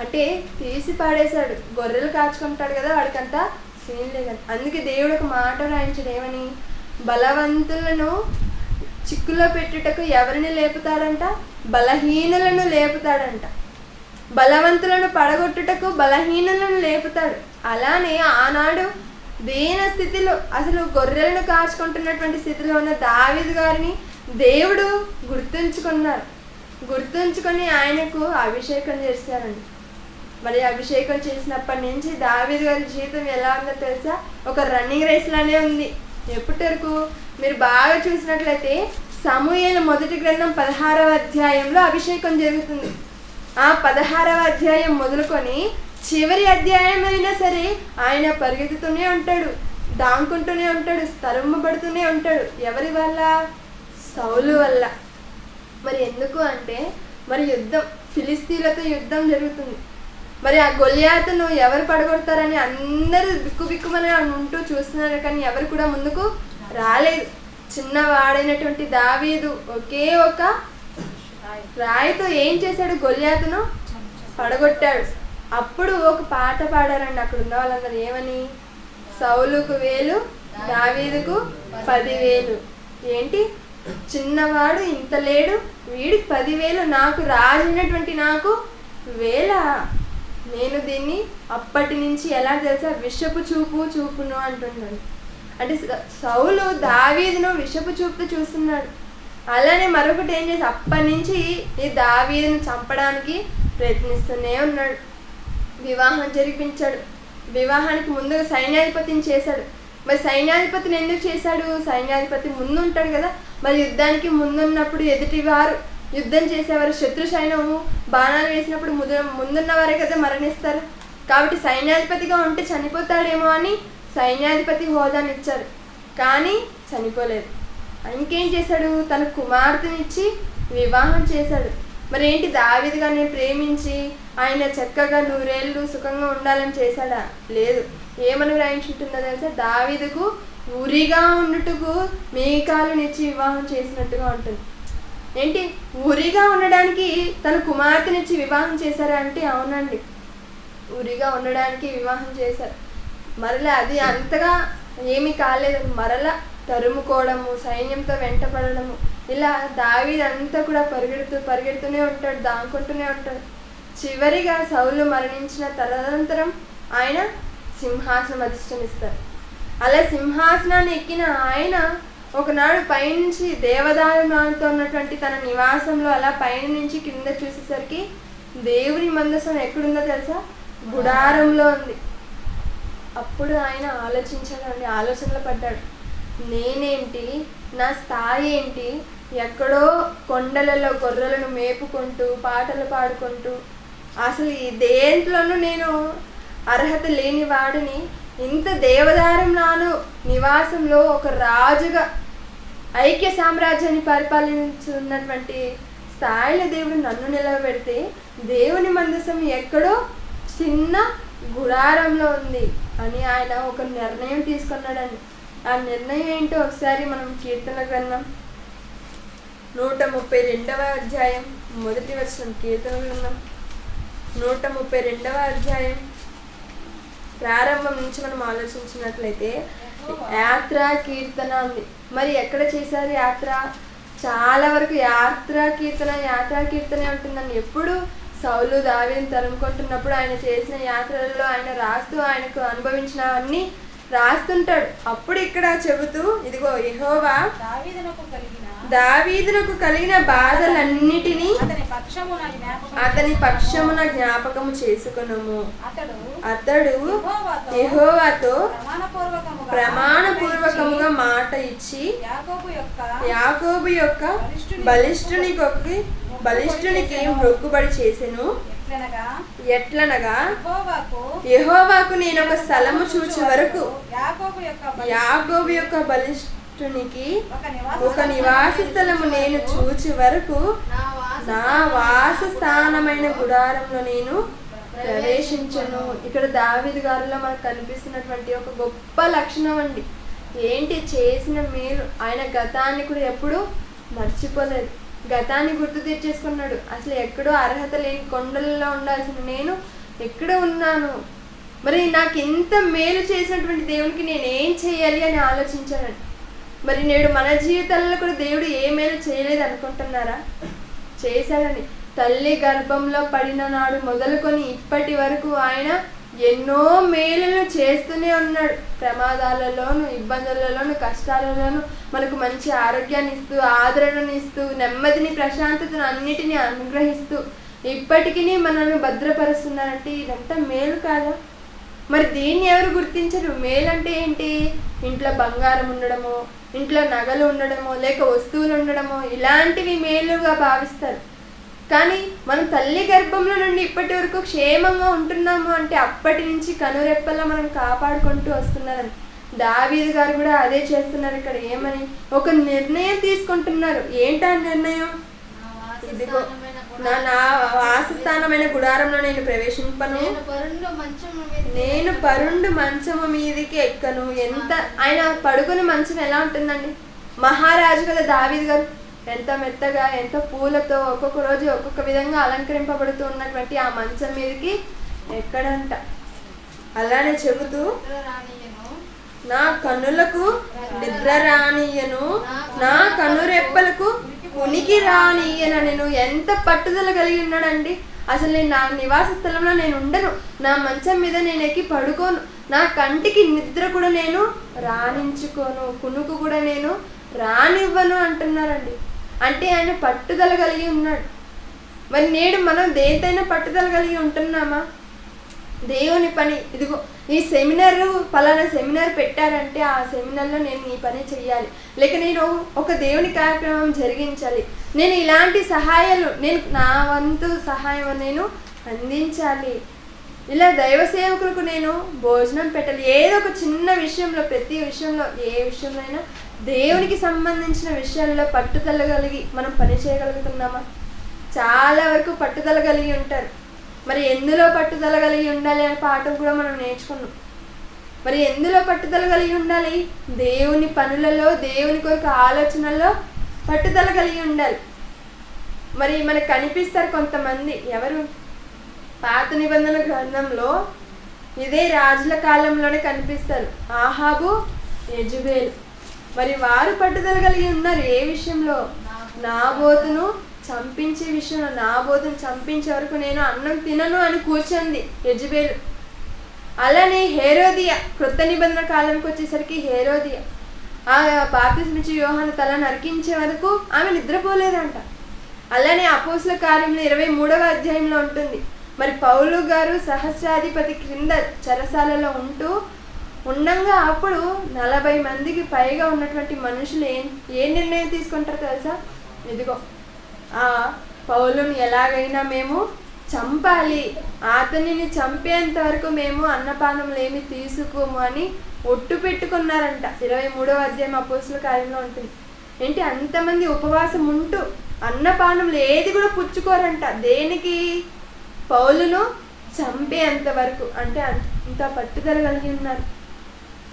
అంటే తీసి పాడేశాడు. గొర్రెలు కాచుకుంటాడు కదా, వాడికంతా సీన్ లేదని. అందుకే దేవుడు ఒక మాట రాయించాడు, ఏమని? బలవంతులను చిక్కులో పెట్టుటకు ఎవరిని లేపుతాడంట? బలహీనులను లేపుతాడంట. బలవంతులను పడగొట్టుటకు బలహీనులను లేపుతాడు. అలానే ఆనాడు దీన స్థితిలో, అసలు గొర్రెలను కాచుకుంటున్నటువంటి స్థితిలో ఉన్న దావీదు గారిని దేవుడు గుర్తుంచుకొని ఆయనకు అభిషేకం చేశారండి. మరి అభిషేకం చేసినప్పటి నుంచి దావీదు గారి జీవితం ఎలా ఉందో తెలుసా? ఒక రన్నింగ్ రేస్ లానే ఉంది. ఎప్పటి వరకు మీరు బాగా చూసినట్లయితే సమూయేలు మొదటి గ్రంథం 16వ అధ్యాయంలో అభిషేకం జరుగుతుంది. ఆ 16వ అధ్యాయం మొదలుకొని చివరి అధ్యాయం అయినా సరే ఆయన పరిగెత్తుతూనే ఉంటాడు, దాంకుంటూనే ఉంటాడు, తరుమబడుతూనే ఉంటాడు. ఎవరి వల్ల? సౌలు వల్ల. మరి ఎందుకు అంటే, మరి యుద్ధం, ఫిలిస్తీన్లతో యుద్ధం జరుగుతుంది. మరి ఆ గొల్యాతును ఎవరు పడగొడతారని అందరూ బిక్కుబిక్కుమని ఉంటూ చూస్తున్నారు, కానీ ఎవరు కూడా ముందుకు రాలేదు. చిన్నవాడైనటువంటి దావీదు ఒకే ఒక రాయితో ఏం చేశాడు? గొల్యాతును పడగొట్టాడు. అప్పుడు ఒక పాట పాడారండి అక్కడ ఉన్న వాళ్ళందరూ, ఏమని? సౌలుకు 1000, దావీదుకు 10,000. ఏంటి, చిన్నవాడు ఇంత లేడు, వీడికి 10,000, నాకు రాజైనటువంటి నాకు 1000. నేను దీన్ని అప్పటి నుంచి ఎలా తెలుసా? విషపు చూపును అంటున్నాడు. అంటే సౌలు దావీదును విషపు చూపుతూ చూస్తున్నాడు. అలానే మరొకటి ఏం చేసి అప్పటి నుంచి ఈ దావీదును చంపడానికి ప్రయత్నిస్తూనే ఉన్నాడు. వివాహం జరిపించాడు. వివాహానికి ముందు సైన్యాధిపతిని చేశాడు. మరి సైన్యాధిపతిని ఎందుకు చేశాడు? సైన్యాధిపతి ముందు ఉంటాడు కదా. మరి యుద్ధానికి ముందున్నప్పుడు ఎదుటివారు యుద్ధం చేసేవారు, శత్రు సైన్యము బాణాలు వేసినప్పుడు ముందున్నవారే కదా మరణిస్తారు. కాబట్టి సైన్యాధిపతిగా ఉంటే చనిపోతాడేమో అని సైన్యాధిపతి హోదాని ఇచ్చారు, కానీ చనిపోలేదు. ఇంకేం చేశాడు? తన కుమార్తెనిచ్చి వివాహం చేశాడు. మరి ఏంటి, దావీదు గారిని ప్రేమించి ఆయన చక్కగా 100 ఏళ్ళు సుఖంగా ఉండాలని చేశాడా? లేదు. ఏమని రాయించుంటుందో తెలుసా? దావీదుకు ఉరిగా ఉండుటకు మీకాలునిచ్చి వివాహం చేసినట్టుగా ఉంటుంది. ఏంటి ఊరిగా ఉండడానికి తన కుమార్తెనిచ్చి వివాహం చేశారా అంటే అవునండి, ఊరిగా ఉండడానికి వివాహం చేశారు. మరలా అది అంతగా ఏమీ కాలేదు. మరలా తరుముకోవడము, సైన్యంతో వెంటపడము, ఇలా దావీదు అంతా కూడా పరిగెడుతూనే ఉంటాడు, దాక్కుంటూనే ఉంటాడు. చివరిగా సౌలు మరణించిన తదనంతరం ఆయన సింహాసనం అధిష్ఠిస్తారు. అలా సింహాసనాన్ని ఎక్కిన ఆయన ఒకనాడు పైనుంచి దేవదారుతో ఉన్నటువంటి తన నివాసంలో అలా పైన నుంచి కింద చూసేసరికి దేవుని మందసం ఎక్కడుందో తెలుసా? గుడారంలో ఉంది. అప్పుడు ఆయన ఆలోచించాడండి, ఆలోచనలో పడ్డాడు. నేనేంటి, నా స్థాయి ఏంటి, ఎక్కడో కొండలలో గొర్రెలను మేపుకుంటూ పాటలు పాడుకుంటూ అసలు ఈ దేంట్లోనూ నేను అర్హత లేని వాడిని, ఇంత దేవదారం నాను నివాసంలో ఒక రాజుగా ఐక్య సామ్రాజ్యాన్ని పరిపాలించున్నటువంటి స్థాయిలో దేవుడు నన్ను నిలబెడితే దేవుని మందసం ఎక్కడో చిన్న గుడారంలో ఉంది అని ఆయన ఒక నిర్ణయం తీసుకున్నాడండి. ఆ నిర్ణయం ఏంటో ఒకసారి మనం కీర్తన గ్రంథం 132వ అధ్యాయం 1వ వచనం, కీర్తన గ్రంథం 132వ అధ్యాయం ప్రారంభం నుంచి మనం ఆలోచించినట్లయితే యాత్ర కీర్తన ఉంది. మరి ఎక్కడ చేశారు యాత్ర? చాలా వరకు యాత్రా కీర్తనే ఉంటుందండి. ఎప్పుడు సౌలు దావీదుని తరుముకుంటున్నప్పుడు ఆయన చేసిన యాత్రలలో ఆయన రాస్తూ ఆయనకు అనుభవించిన అన్ని రాస్తుంటాడు. అప్పుడు ఇక్కడ చెబుతూ ఇదిగో యెహోవా దావీదునకు కలిగిన బాధలన్నిటినీ అతని పక్షమున జ్ఞాపకము చేసుకొనుము. అతడు యెహోవాతో ప్రమాణపూర్వకముగా మాట ఇచ్చి యాకోబు యొక్క బలిష్ఠునికి మొక్కుబడి చేసెను. ఎట్లనగా యెహోవాకు నేను ఒక స్థలము చూచే వరకు యాకోబు యొక్క బలిష్ఠునికి ఒక నివాస స్థలము నేను చూచే వరకు నా వాస స్థానమైన గుడారంలో నేను ప్రవేశించను. ఇక్కడ దావీదు గారిలో మనకు కనిపిస్తున్నటువంటి ఒక గొప్ప లక్షణం అండి. ఏంటి? చేసిన మేలు. ఆయన గతాన్ని కూడా ఎప్పుడూ మర్చిపోలేదు, గతాన్ని గుర్తు తెచ్చేసుకున్నాడు. అసలు ఎక్కడో అర్హత లేని కొండలలో ఉండాల్సిన నేను ఎక్కడ ఉన్నాను, మరి నాకు ఇంత మేలు చేసినటువంటి దేవునికి నేనేం చేయాలి అని ఆలోచించానండి. మరి నేడు మన జీవితాలలో కూడా దేవుడు ఏ మేలు చేయలేదు అనుకుంటున్నారా? చేశాడండి. తల్లి గర్భంలో పడిన నాడు మొదలుకొని ఇప్పటి వరకు ఆయన ఎన్నో మేలులను చేస్తూనే ఉన్నాడు. ప్రమాదాలలోను, ఇబ్బందులలోను, కష్టాలలోను మనకు మంచి ఆరోగ్యాన్ని ఇస్తూ, ఆదరణను ఇస్తూ, నెమ్మదిని, ప్రశాంతతను అన్నిటినీ అనుగ్రహిస్తూ ఇప్పటికీ మనల్ని భద్రపరుస్తున్నారంటే ఇదంతా మేలు కాదా? మరి దీన్ని ఎవరు గుర్తించరు? మేలు అంటే ఏంటి? ఇంట్లో బంగారం ఉండడమో, ఇంట్లో నగలు ఉండడమో, లేక వస్తువులు ఉండడమో, ఇలాంటివి మేలుగా భావిస్తారు. కానీ మనం తల్లి గర్భంలో నుండి ఇప్పటి వరకు క్షేమంగా ఉంటున్నాము అంటే అప్పటి నుంచి కనురెప్పలా మనం కాపాడుకుంటూ వస్తున్నారని దావీదు గారు కూడా అదే చేస్తున్నారు. ఇక్కడ ఏమని ఒక నిర్ణయం తీసుకుంటున్నారు. ఏంటా నిర్ణయం? ఇదిగో నా వాసస్థానమైన గుడారంలో నేను ప్రవేశింపను, నేను పరుండు మంచము మీదకి ఎక్కను. ఎంత ఆయన పడుకుని మంచం ఎలా ఉంటుందండి? మహారాజు కదా దావీదు గారు, ఎంత మెత్తగా, ఎంత పూలతో ఒక్కొక్క రోజు ఒక్కొక్క విధంగా అలంకరింపబడుతూ ఉన్నటువంటి ఆ మంచం మీదకి ఎక్కడంట. అలానే చెబుతూ నా కన్నులకు నిద్ర రానియను, నా కనురెప్పలకు ఉనికి రానియను. నేను ఎంత పట్టుదల కలిగి ఉన్నాడండి. అసలు నేను నా నివాస స్థలంలో నేను ఉండను, నా మంచం మీద నేను ఎక్కి పడుకోను, నా కంటికి నిద్ర కూడా నేను రాణించుకోను, కునుకు కూడా నేను రానివ్వను అంటున్నారండి. అంటే ఆయన పట్టుదల కలిగి ఉన్నాడు. మరి నేడు మనం దేనితైనా పట్టుదల కలిగి ఉంటున్నామా? దేవుని పని, ఇదిగో ఈ సెమినార్, పలానా సెమినార్ పెట్టారంటే ఆ సెమినార్లో నేను ఈ పని చెయ్యాలి, లేక నేను ఒక దేవుని కార్యక్రమం జరిగించాలి, నేను ఇలాంటి సహాయాలు, నేను నా వంతు సహాయం నేను అందించాలి, ఇలా దైవ సేవకులకు నేను భోజనం పెట్టాలి. ఏదో ఒక చిన్న విషయంలో, ప్రతి విషయంలో, ఏ విషయంలో అయినా దేవునికి సంబంధించిన విషయాల్లో పట్టుదల కలిగి మనం పని చేయగలుగుతున్నామా? చాలా వరకు పట్టుదల కలిగి ఉంటారు. మరి ఎందులో పట్టుదల కలిగి ఉండాలి అనే పాఠం కూడా మనం నేర్చుకున్నాం. మరి ఎందులో పట్టుదల కలిగి ఉండాలి? దేవుని పనులలో, దేవుని కొరకు ఆలోచనల్లో పట్టుదల కలిగి ఉండాలి. మరి మనకు కనిపిస్తారు కొంతమంది. ఎవరు? పాత నిబంధన గ్రంథంలో ఇదే రాజుల కాలంలోనే కనిపిస్తారు. ఆహాబు, యెజబెలు. మరి వారు పట్టుదల కలిగి ఉన్నారు ఏ విషయంలో? నాబోతును చంపించే విషయంలో. నాబోతును చంపించే వరకు నేను అన్నం తినను అని కూర్చుంది యెజబెలు. అలానే హేరోదియ, క్రొత్త నిబంధన కాలానికి వచ్చేసరికి హేరోదియ ఆ బాప్తిస్మిచ్చి యోహాను తల నరికించే వరకు ఆమె నిద్రపోలేదంట. అలానే అపోస్తుల కార్యములు 23వ అధ్యాయంలో ఉంటుంది. మరి పౌలు గారు సహస్రాధిపతి క్రింద చెరసాలలో ఉండంగా అప్పుడు 40 మందికి పైగా ఉన్నటువంటి మనుషులు ఏ నిర్ణయం తీసుకుంటారో తెలుసా? ఇదిగో ఆ పౌలుని ఎలాగైనా మేము చంపాలి, అతనిని చంపేంత వరకు మేము అన్నపానములు ఏమి తీసుకోము అని ఒట్టు పెట్టుకున్నారంట. 23వ అధ్యాయం అపోస్తుల కార్యంలో ఉంటుంది. ఏంటి, అంతమంది ఉపవాసం ఉంటూ అన్నపానములు ఏది కూడా పుచ్చుకోరంట. దేనికి? పౌలును చంపేంత వరకు. అంటే అంత పట్టుదల కలిగి ఉన్నారు.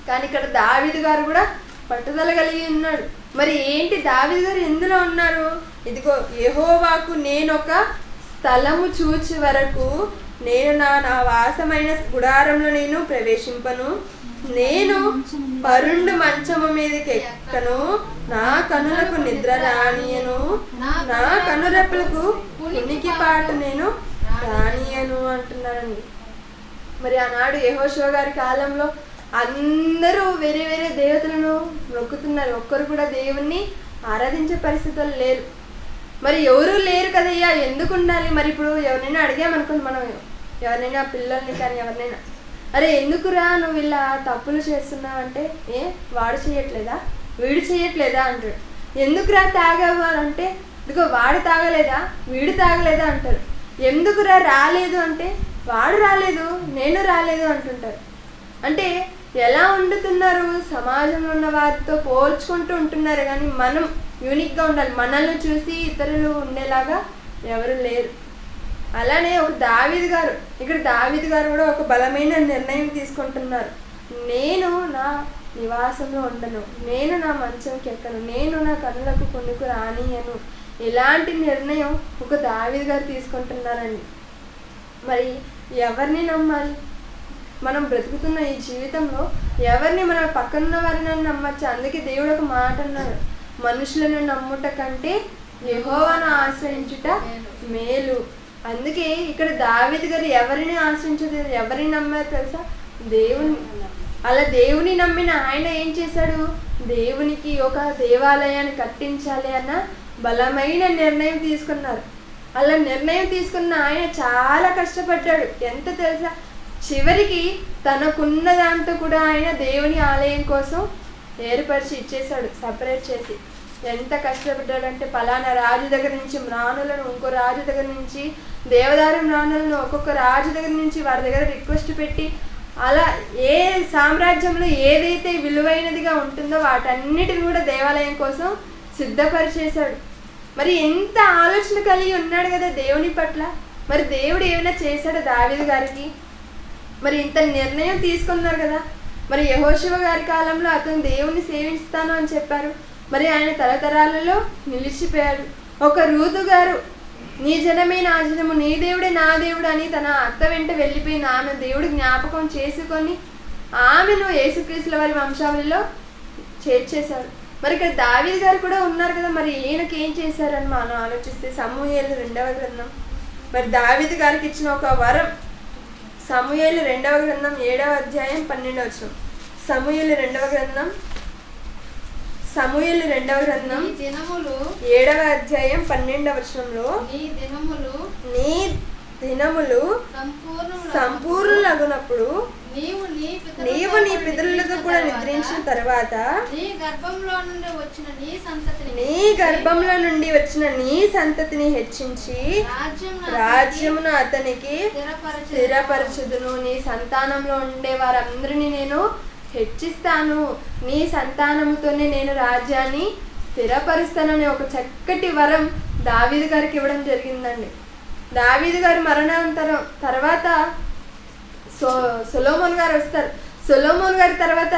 కానీ ఇక్కడ దావీదు గారు కూడా పట్టుదల కలిగి ఉన్నాడు. మరి ఏంటి దావీదు గారు ఎందులో ఉన్నారు? ఇదిగో యెహోవాకు నేనొక స్థలము చూచి వరకు నేను నా వాసమైన గుడారంలో నేను ప్రవేశింపను, నేను పరుండు మంచము మీదకి ఎక్కను, నా కనులకు నిద్ర రానియను, నా కనురెప్పలకు ఉనికిపాటు నేను రానియను అంటున్నారండి. మరి ఆనాడు యెహోషువ గారి కాలంలో అందరూ వేరే వేరే దేవతలను మొక్కుతున్నారు. ఒక్కరు కూడా దేవుణ్ణి ఆరాధించే పరిస్థితులు లేరు. మరి ఎవరు లేరు కదయ్యా, ఎందుకు ఉండాలి? మరి ఇప్పుడు ఎవరినైనా అడిగామనుకోండి, మనం ఎవరినైనా పిల్లల్ని కానీ ఎవరినైనా, అరే ఎందుకురా నువ్వు ఇలా తప్పులు చేస్తున్నావు అంటే, వాడు చేయట్లేదా, వీడు చేయట్లేదా అంటాడు. ఎందుకురా తాగావు అంటే, ఇదిగో వాడు తాగలేదా, వీడు తాగలేదా అంటారు. ఎందుకురా రాలేదు అంటే, వాడు రాలేదు, నేను రాలేదు అంటుంటారు. అంటే ఎలా ఉండుతున్నారు? సమాజంలో ఉన్న వారితో పోల్చుకుంటూ ఉంటున్నారు. కానీ మనం యూనిక్గా ఉండాలి. మనల్ని చూసి ఇతరులు ఉండేలాగా ఎవరు లేరు. అలానే ఒక దావీదు గారు, ఇక్కడ దావీదు గారు కూడా ఒక బలమైన నిర్ణయం తీసుకుంటున్నారు. నేను నా నివాసంలో ఉండను, నేను నా మంచంకి ఎక్కను, నేను నా కన్నులకు కొనుక్కు రానియను. ఇలాంటి నిర్ణయం ఒక దావీదు గారు తీసుకుంటున్నారండి. మరి ఎవరిని నమ్మాలి? మనం బ్రతుకుతున్న ఈ జీవితంలో ఎవరిని, మన పక్కనున్న వారిని నమ్మచ్చు. అందుకే దేవుడు ఒక మాట అన్నారు, మనుషులను నమ్ముట కంటే యెహోవాను ఆశ్రయించుట మేలు. అందుకే ఇక్కడ దావీదు గారు ఎవరిని ఆశ్రయించలేదు, ఎవరిని నమ్మారు తెలుసా? దేవుని. అలా దేవుని నమ్మిన ఆయన ఏం చేశాడు? దేవునికి ఒక దేవాలయాన్ని కట్టించాలి అన్న బలమైన నిర్ణయం తీసుకున్నారు. అలా నిర్ణయం తీసుకున్న ఆయన చాలా కష్టపడ్డాడు. ఎంత తెలుసా? చివరికి తనకున్న దాంతో కూడా ఆయన దేవుని ఆలయం కోసం ఏర్పరిచి ఇచ్చేశాడు, సపరేట్ చేసి. ఎంత కష్టపడ్డాడంటే, పలానా రాజు దగ్గర నుంచి మ్రాణులను, ఇంకో రాజు దగ్గర నుంచి దేవదారు మ్రాణులను, ఒక్కొక్క రాజు దగ్గర నుంచి వారి దగ్గర రిక్వెస్ట్ పెట్టి, అలా ఏ సామ్రాజ్యంలో ఏదైతే విలువైనదిగా ఉంటుందో వాటన్నిటిని కూడా దేవాలయం కోసం సిద్ధపరిచేశాడు. మరి ఎంత ఆలోచన కలిగి ఉన్నాడు కదా దేవుని పట్ల. మరి దేవుడు ఏమైనా చేశాడు దావీదు గారికి? మరి ఇంత నిర్ణయం తీసుకున్నారు కదా. మరి యెహోషువ గారి కాలంలో అతను దేవుణ్ణి సేవిస్తాను అని చెప్పారు. మరి ఆయన తరతరాలలో నిలిచిపోయాడు. ఒక రూతు గారు, నీ జనమే నా జనము, నీ దేవుడే నా దేవుడు అని తన అత్త వెంట వెళ్ళిపోయిన ఆమె దేవుడు జ్ఞాపకం చేసుకొని ఆమెను యేసుక్రీస్తుల వారి వంశావళిలో చేర్చేశారు. మరి ఇక్కడ దావీదు గారు కూడా ఉన్నారు కదా. మరి ఈయనకి ఏం చేశారని మనం ఆలోచిస్తే, సమూయేలు 2వ గ్రంథం, మరి దావీదు గారికి ఇచ్చిన ఒక వరం. సమూయేలు 2వ గ్రంథం 7వ అధ్యాయం 12వ వచనం. సమూయేలు 2వ గ్రంథం 7వ అధ్యాయం 12వ వచనంలో, నీ దినములు సంపూర్ణులగునప్పుడు నీవు నీ పితరులతో కూడా నిద్రించిన తర్వాత నీ గర్భంలో నుండి వచ్చిన నీ సంతతిని హెచ్చించి రాజ్యమును అతనికి స్థిరపరచుదును. నీ సంతానంలో ఉండే వారందరినీ నేను హెచ్చిస్తాను, నీ సంతానముతోనే నేను రాజ్యాన్ని స్థిరపరుస్తానని ఒక చక్కటి వరం దావీదు గారికి ఇవ్వడం జరిగిందండి. దావీదు గారి మరణాంతరం తర్వాత సొలొమోను గారు వస్తారు. సొలొమోను గారి తర్వాత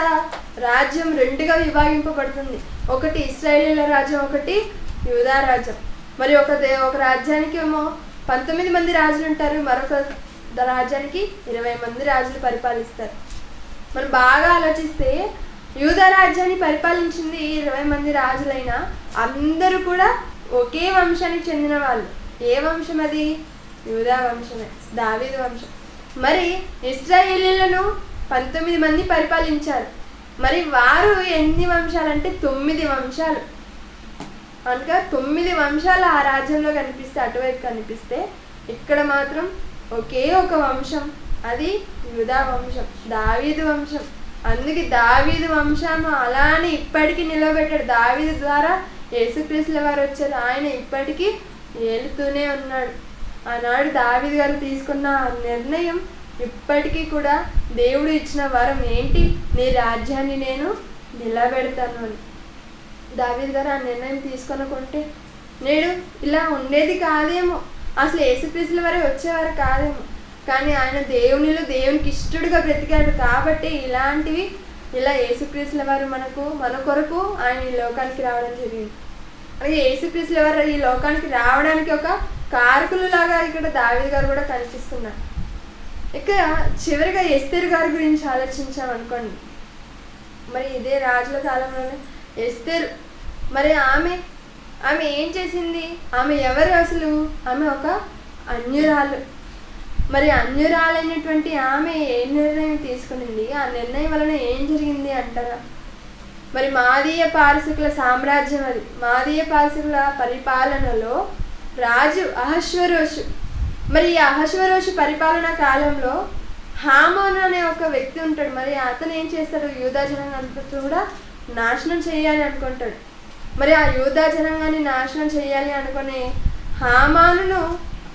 రాజ్యం 2గా విభాగింపబడుతుంది. ఒకటి ఇశ్రాయేలీయుల రాజ్యం, ఒకటి యూదా రాజ్యం. మరి ఒక రాజ్యానికి ఏమో 19 మంది రాజులు ఉంటారు, మరొక రాజ్యానికి 20 మంది రాజులు పరిపాలిస్తారు. మనం బాగా ఆలోచిస్తే యూదా రాజ్యాన్ని పరిపాలించింది 20 మంది రాజులైనా అందరూ కూడా ఒకే వంశానికి చెందిన వాళ్ళు. ఏ వంశం అది? యూదా వంశమే, దావీదు వంశం. మరి ఇశ్రాయేలీయులను 19 మంది పరిపాలించారు. మరి వారు ఎన్ని వంశాలంటే 9 వంశాలు. కనుక 9 వంశాలు ఆ రాజ్యంలో కనిపిస్తే, అటువైపు కనిపిస్తే, ఇక్కడ మాత్రం ఒకే ఒక వంశం, అది యూదా వంశం, దావీదు వంశం. అందుకే దావీదు వంశాన్ని అలానే ఇప్పటికీ నిలబెట్టాడు. దావీదు ద్వారా యేసుక్రీస్తుల వారు వచ్చారు, ఆయన ఇప్పటికీ ఏలుతూనే ఉన్నాడు. ఆనాడు దావీదు గారు తీసుకున్న ఆ నిర్ణయం ఇప్పటికీ కూడా దేవుడు ఇచ్చిన వరం ఏంటి? నీ రాజ్యాన్ని నేను నిలబెడతాను అని. దావీదు గారు ఆ నిర్ణయం తీసుకొనుకుంటే నేడు ఇలా ఉండేది కాదేమో, అసలు యేసుక్రీస్తుల వారే వచ్చేవారు కాదేమో. కానీ ఆయన దేవునికి ఇష్టడుగా బ్రతికాడు కాబట్టి ఇలాంటివి ఇలా యేసుక్రీస్తుల వారు మన కొరకు ఆయన ఈ లోకానికి రావడం జరిగింది. అలాగే యేసుక్రీస్తుల వారు ఈ లోకానికి రావడానికి ఒక కారకులు లాగా ఇక్కడ దావీదు గారు కూడా కనిపిస్తున్నారు. ఇక చివరిగా ఎస్తేరు గారి గురించి ఆలోచించామనుకోండి. మరి ఇదే రాజుల కాలంలోనే ఎస్తేరు, మరి ఆమె ఏం చేసింది? ఆమె ఎవరు అసలు? ఆమె ఒక అన్యురాలు. మరి అన్యురాలైనటువంటి ఆమె ఏ నిర్ణయం తీసుకునింది? ఆ నిర్ణయం వలన ఏం జరిగింది అంటారా? మరి మాదీయ పారసికుల సామ్రాజ్యం అది. మాదీయ పారసికుల పరిపాలనలో రాజు అహష్వరోషు. మరి ఈ అహష్వరోషు పరిపాలనా కాలంలో హామాను అనే ఒక వ్యక్తి ఉంటాడు. మరి అతను ఏం చేస్తాడు? యూదా జనాంగంతా కూడా నాశనం చేయాలి అనుకుంటాడు. మరి ఆ యూదా జనాంగాన్ని నాశనం చేయాలి అనుకునే హామానును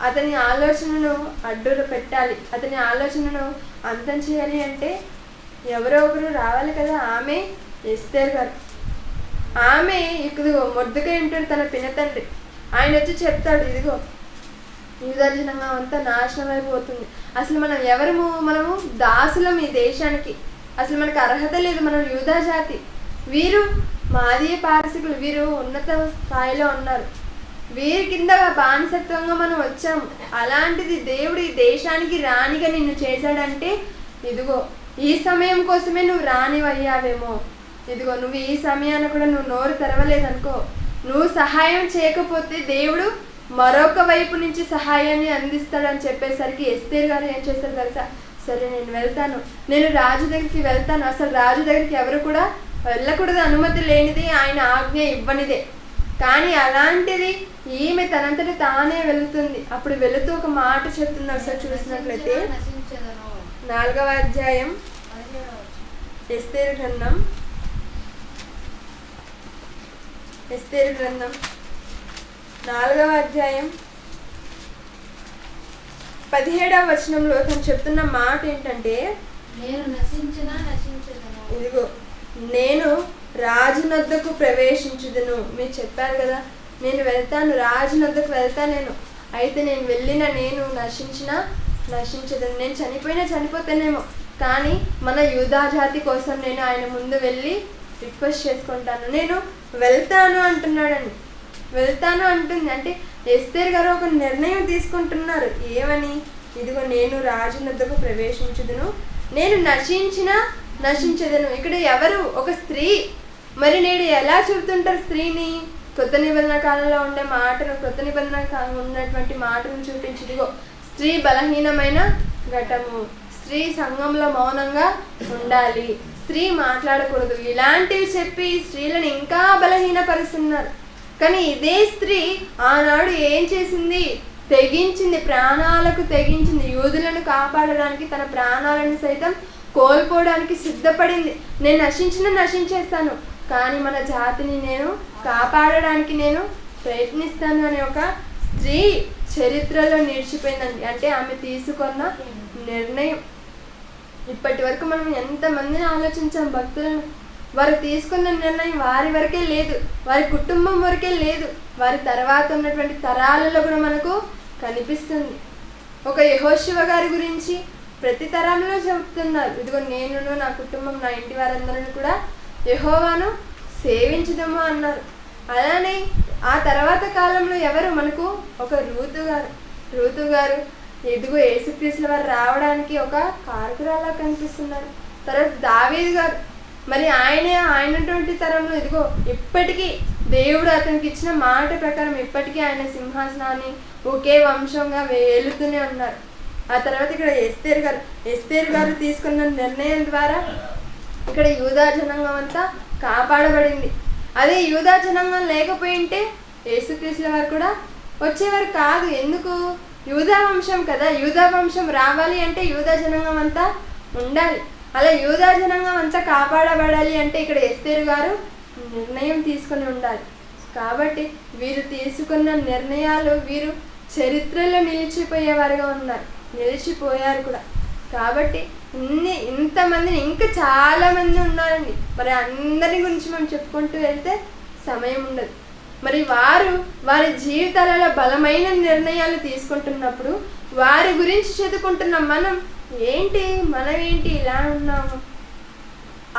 అతని ఆలోచనను అడ్డు పెట్టాలి, అతని ఆలోచనను అంతం చేయాలి అంటే ఎవరో ఒకరు రావాలి కదా. ఆమె ఎస్తేరు గారు. ఆమె ఇదిగో మొర్దెకై ఉంటాడు, తన పినతండ్రి. ఆయన వచ్చి చెప్తాడు, ఇదిగో యూదా జనాంగం అంతా నాశనం అయిపోతుంది. అసలు మనము దాసులం ఈ దేశానికి, అసలు మనకు అర్హత లేదు, మనం యూదా జాతి. వీరు మాదీయ పారసికులు, వీరు ఉన్నత స్థాయిలో ఉన్నారు, వీరి కింద బానిసత్వంగా మనం వచ్చాము. అలాంటిది దేవుడు ఈ దేశానికి రాణిగా నిన్ను చేశాడంటే ఇదిగో ఈ సమయం కోసమే నువ్వు రానివయ్యావేమో. ఇదిగో నువ్వు ఈ సమయాన్ని కూడా నువ్వు నోరు తెరవలేదనుకో, నువ్వు సహాయం చేయకపోతే దేవుడు మరొక వైపు నుంచి సహాయాన్ని అందిస్తాడని చెప్పేసరికి ఎస్తేరు గారు ఏం చేస్తారు తెలుసా? సరే నేను వెళ్తాను, నేను రాజు దగ్గరికి వెళ్తాను. అసలు రాజు దగ్గరికి ఎవరు కూడా వెళ్ళకూడదు, అనుమతి లేనిది, ఆయన ఆజ్ఞ ఇవ్వనిదే. కానీ అలాంటిది ఈమె తనంతటి తానే వెళుతుంది. అప్పుడు వెళుతూ ఒక మాట చెప్తుంది. ఒకసారి చూసినట్లయితే 4వ అధ్యాయం ఎస్తేరు గ్రంథం 4వ అధ్యాయం 17వ వచనంలో తను చెప్తున్న మాట ఏంటంటే, ఇదిగో నేను రాజునొద్దకు ప్రవేశించుదును. మీరు చెప్పారు కదా, నేను వెళ్తాను, రాజునొద్దకు వెళ్తా నేను. అయితే నేను వెళ్ళిన నేను నశించదను, నేను చనిపోయినా చనిపోతానేమో, కానీ మన యూదా జాతి కోసం నేను ఆయన ముందు వెళ్ళి రిక్వెస్ట్ చేసుకుంటాను. నేను వెళ్తాను అంటున్నాడండి, వెళ్తాను అంటుంది. అంటే ఎస్తేరు గారు ఒక నిర్ణయం తీసుకుంటున్నారు. ఏమని? ఇదిగో నేను రాజునొద్దకు ప్రవేశించుదును, నేను నశించదను. ఇక్కడ ఎవరు? ఒక స్త్రీ. మరి నేడు ఎలా చూపుతుంటారు స్త్రీని? కొత్త నిబంధన కాలంలో ఉండే మాటను, కొత్త నిబంధన ఉన్నటువంటి మాటను చూపించి, ఇదిగో స్త్రీ బలహీనమైన ఘటము, స్త్రీ సంఘంలో మౌనంగా ఉండాలి, స్త్రీ మాట్లాడకూడదు, ఇలాంటివి చెప్పి స్త్రీలను ఇంకా బలహీనపరుస్తున్నారు. కానీ ఇదే స్త్రీ ఆనాడు ఏం చేసింది? తెగించింది, ప్రాణాలకు తెగించింది. యూదులను కాపాడడానికి తన ప్రాణాలను సైతం కోల్పోవడానికి సిద్ధపడింది. నేను నశించేస్తాను, కానీ మన జాతిని నేను కాపాడడానికి నేను ప్రయత్నిస్తాను అనే ఒక స్త్రీ చరిత్రలో నిలిచిపోయిందండి. అంటే ఆమె తీసుకున్న నిర్ణయం. ఇప్పటి వరకు మనం ఎంతమందిని ఆలోచించాం భక్తులను, వారు తీసుకున్న నిర్ణయం వారి వరకే లేదు, వారి కుటుంబం వరకే లేదు, వారి తర్వాత ఉన్నటువంటి తరాలలో కూడా మనకు కనిపిస్తుంది. ఒక యెహోషువ గారి గురించి ప్రతి తరంలో చెబుతున్నారు, ఇదిగో నేనును నా కుటుంబం నా ఇంటి వారందరిని కూడా యెహోవాను సేవించుదాము అన్నారు. అలానే ఆ తర్వాత కాలంలో ఎవరు మనకు ఒక రూతు గారు ఇదిగో యేసుక్రీస్తుల వారు రావడానికి ఒక కారకురాలా కనిపిస్తున్నారు. తర్వాత దావీదు గారు, మరి ఆయనటువంటి తరంలో ఇదిగో ఇప్పటికీ దేవుడు అతనికి ఇచ్చిన మాట ప్రకారం ఇప్పటికీ ఆయన సింహాసనాన్ని ఒకే వంశంగా వెళుతూనే ఉన్నారు. ఆ తర్వాత ఇక్కడ ఎస్తేరు గారు తీసుకున్న నిర్ణయం ద్వారా ఇక్కడ యూదా జనాంగం అంతా కాపాడబడింది. అదే యూదా జనాంగం లేకపోయింటే యేసుక్రీస్తుల వారు కూడా వచ్చేవారు కాదు. ఎందుకు? యూదా వంశం కదా, యూదా వంశం రావాలి అంటే యూదా జనాంగం అంతా ఉండాలి. అలా యూదా జనాంగం అంతా కాపాడబడాలి అంటే ఇక్కడ ఎస్తేరు గారు నిర్ణయం తీసుకుని ఉండాలి. కాబట్టి వీరు తీసుకున్న నిర్ణయాలు వీరు చరిత్రలో నిలిచిపోయేవారుగా ఉన్నారు, నిలిచిపోయారు కూడా. కాబట్టి ఇంతమందిని ఇంకా చాలామంది ఉన్నారండి. మరి అందరి గురించి మనం చెప్పుకుంటూ వెళ్తే సమయం ఉండదు. మరి వారి జీవితాలలో బలమైన నిర్ణయాలు తీసుకుంటున్నప్పుడు వారి గురించి చదువుకుంటున్నాం. మనం ఏంటి ఇలా ఉన్నాము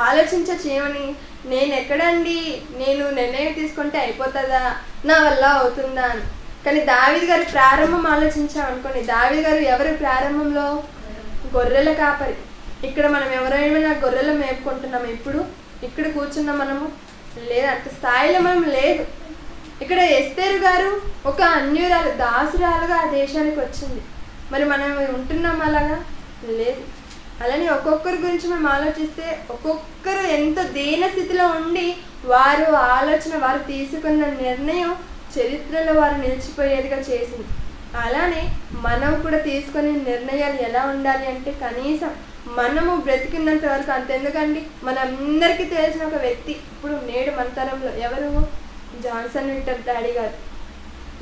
ఆలోచించచేమని, నేను ఎక్కడండి, నేను నిర్ణయం తీసుకుంటే అయిపోతుందా, నా వల్ల అవుతుందా అని. కానీ దావీదు గారి ప్రారంభం ఆలోచించామనుకోండి, దావీదు గారు ఎవరు ప్రారంభంలో? గొర్రెల కాపరి. ఇక్కడ మనం ఎవరైనా గొర్రెలు మేపుకుంటున్నాము. ఇక్కడ కూర్చున్నాం మనము లేదు, అంత స్థాయిలో మనం లేదు. ఇక్కడ ఎస్తేరు గారు ఒక అన్యురాలు, దాసురాలుగా ఆ దేశానికి వచ్చింది. మరి మనం ఉంటున్నాం అలాగా? లేదు. అలానే ఒక్కొక్కరి గురించి మనం ఆలోచిస్తే ఒక్కొక్కరు ఎంతో దీన స్థితిలో ఉండి వారు తీసుకున్న నిర్ణయం చరిత్రలో వారు నిలిచిపోయేదిగా చేసింది. అలానే మనం కూడా తీసుకునే నిర్ణయాలు ఎలా ఉండాలి అంటే, కనీసం మనము బ్రతికినంత వరకు అంతెందుకండి, మనందరికీ తెలిసిన ఒక వ్యక్తి ఇప్పుడు నేడు మన తరంలో ఎవరు? జాన్సన్ విక్టర్ డాడీ గారు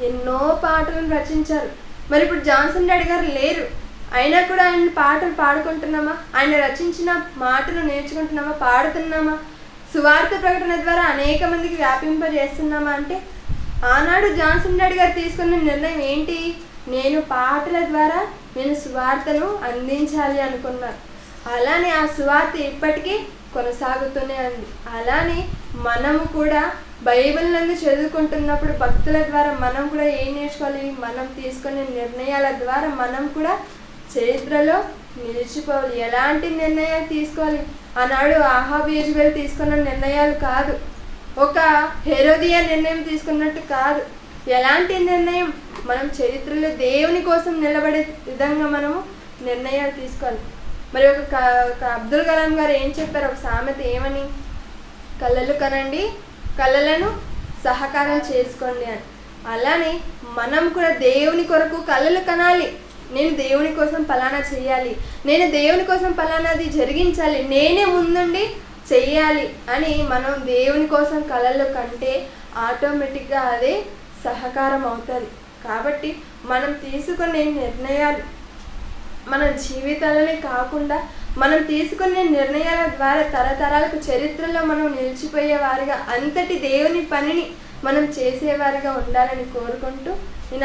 ఎన్నో పాటలను రచించారు. మరి ఇప్పుడు జాన్సన్ డాడీ గారు లేరు, అయినా కూడా ఆయన పాటలు పాడుకుంటున్నామా? ఆయన రచించిన మాటలు నేర్చుకుంటున్నామా, పాడుతున్నామా? సువార్త ప్రకటన ద్వారా అనేక మందికి వ్యాపింపజేస్తున్నామా అంటే, ఆనాడు జాన్సన్ డాడీ గారు తీసుకున్న నిర్ణయం ఏంటి? నేను పాటల ద్వారా నేను సువార్తను అందించాలి అనుకున్నారు. అలానే ఆ సువార్త ఇప్పటికీ కొనసాగుతూనే ఉంది. అలానే మనము కూడా బైబిల్ నందు చదువుకుంటున్నప్పుడు భక్తుల ద్వారా మనం కూడా ఏం నేర్చుకోవాలి? మనం తీసుకునే నిర్ణయాల ద్వారా మనం కూడా చరిత్రలో నిలిచిపోవాలి. ఎలాంటి నిర్ణయాలు తీసుకోవాలి? ఆనాడు ఆహాబు యెజెబెల్ తీసుకున్న నిర్ణయాలు కాదు, ఒక హెరోదియా నిర్ణయం తీసుకున్నట్టు కాదు. ఎలాంటి నిర్ణయం? మనం చరిత్రలో దేవుని కోసం నిలబడే విధంగా మనము నిర్ణయాలు తీసుకోవాలి. మరి ఒక అబ్దుల్ కలాం గారు ఏం చెప్పారు? ఒక సామెత ఏమని? కళలు కనండి, కళలను సహకారం చేసుకోండి అని. అలానే మనం కూడా దేవుని కొరకు కళలు కనాలి. నేను దేవుని కోసం ఫలానా చేయాలి, నేను దేవుని కోసం ఫలానాది జరిగించాలి, నేనే ముందుండి చెయ్యాలి అని మనం దేవుని కోసం కళలు కంటే ఆటోమేటిక్గా అదే సహకారం అవుతుంది. కాబట్టి మనం తీసుకునే నిర్ణయాలు మన జీవితాలనే కాకుండా మనం తీసుకునే నిర్ణయాల ద్వారా తరతరాలకు చరిత్రలో మనం నిలిచిపోయేవారిగా, అంతటి దేవుని పనిని మనం చేసేవారిగా ఉండాలని కోరుకుంటూ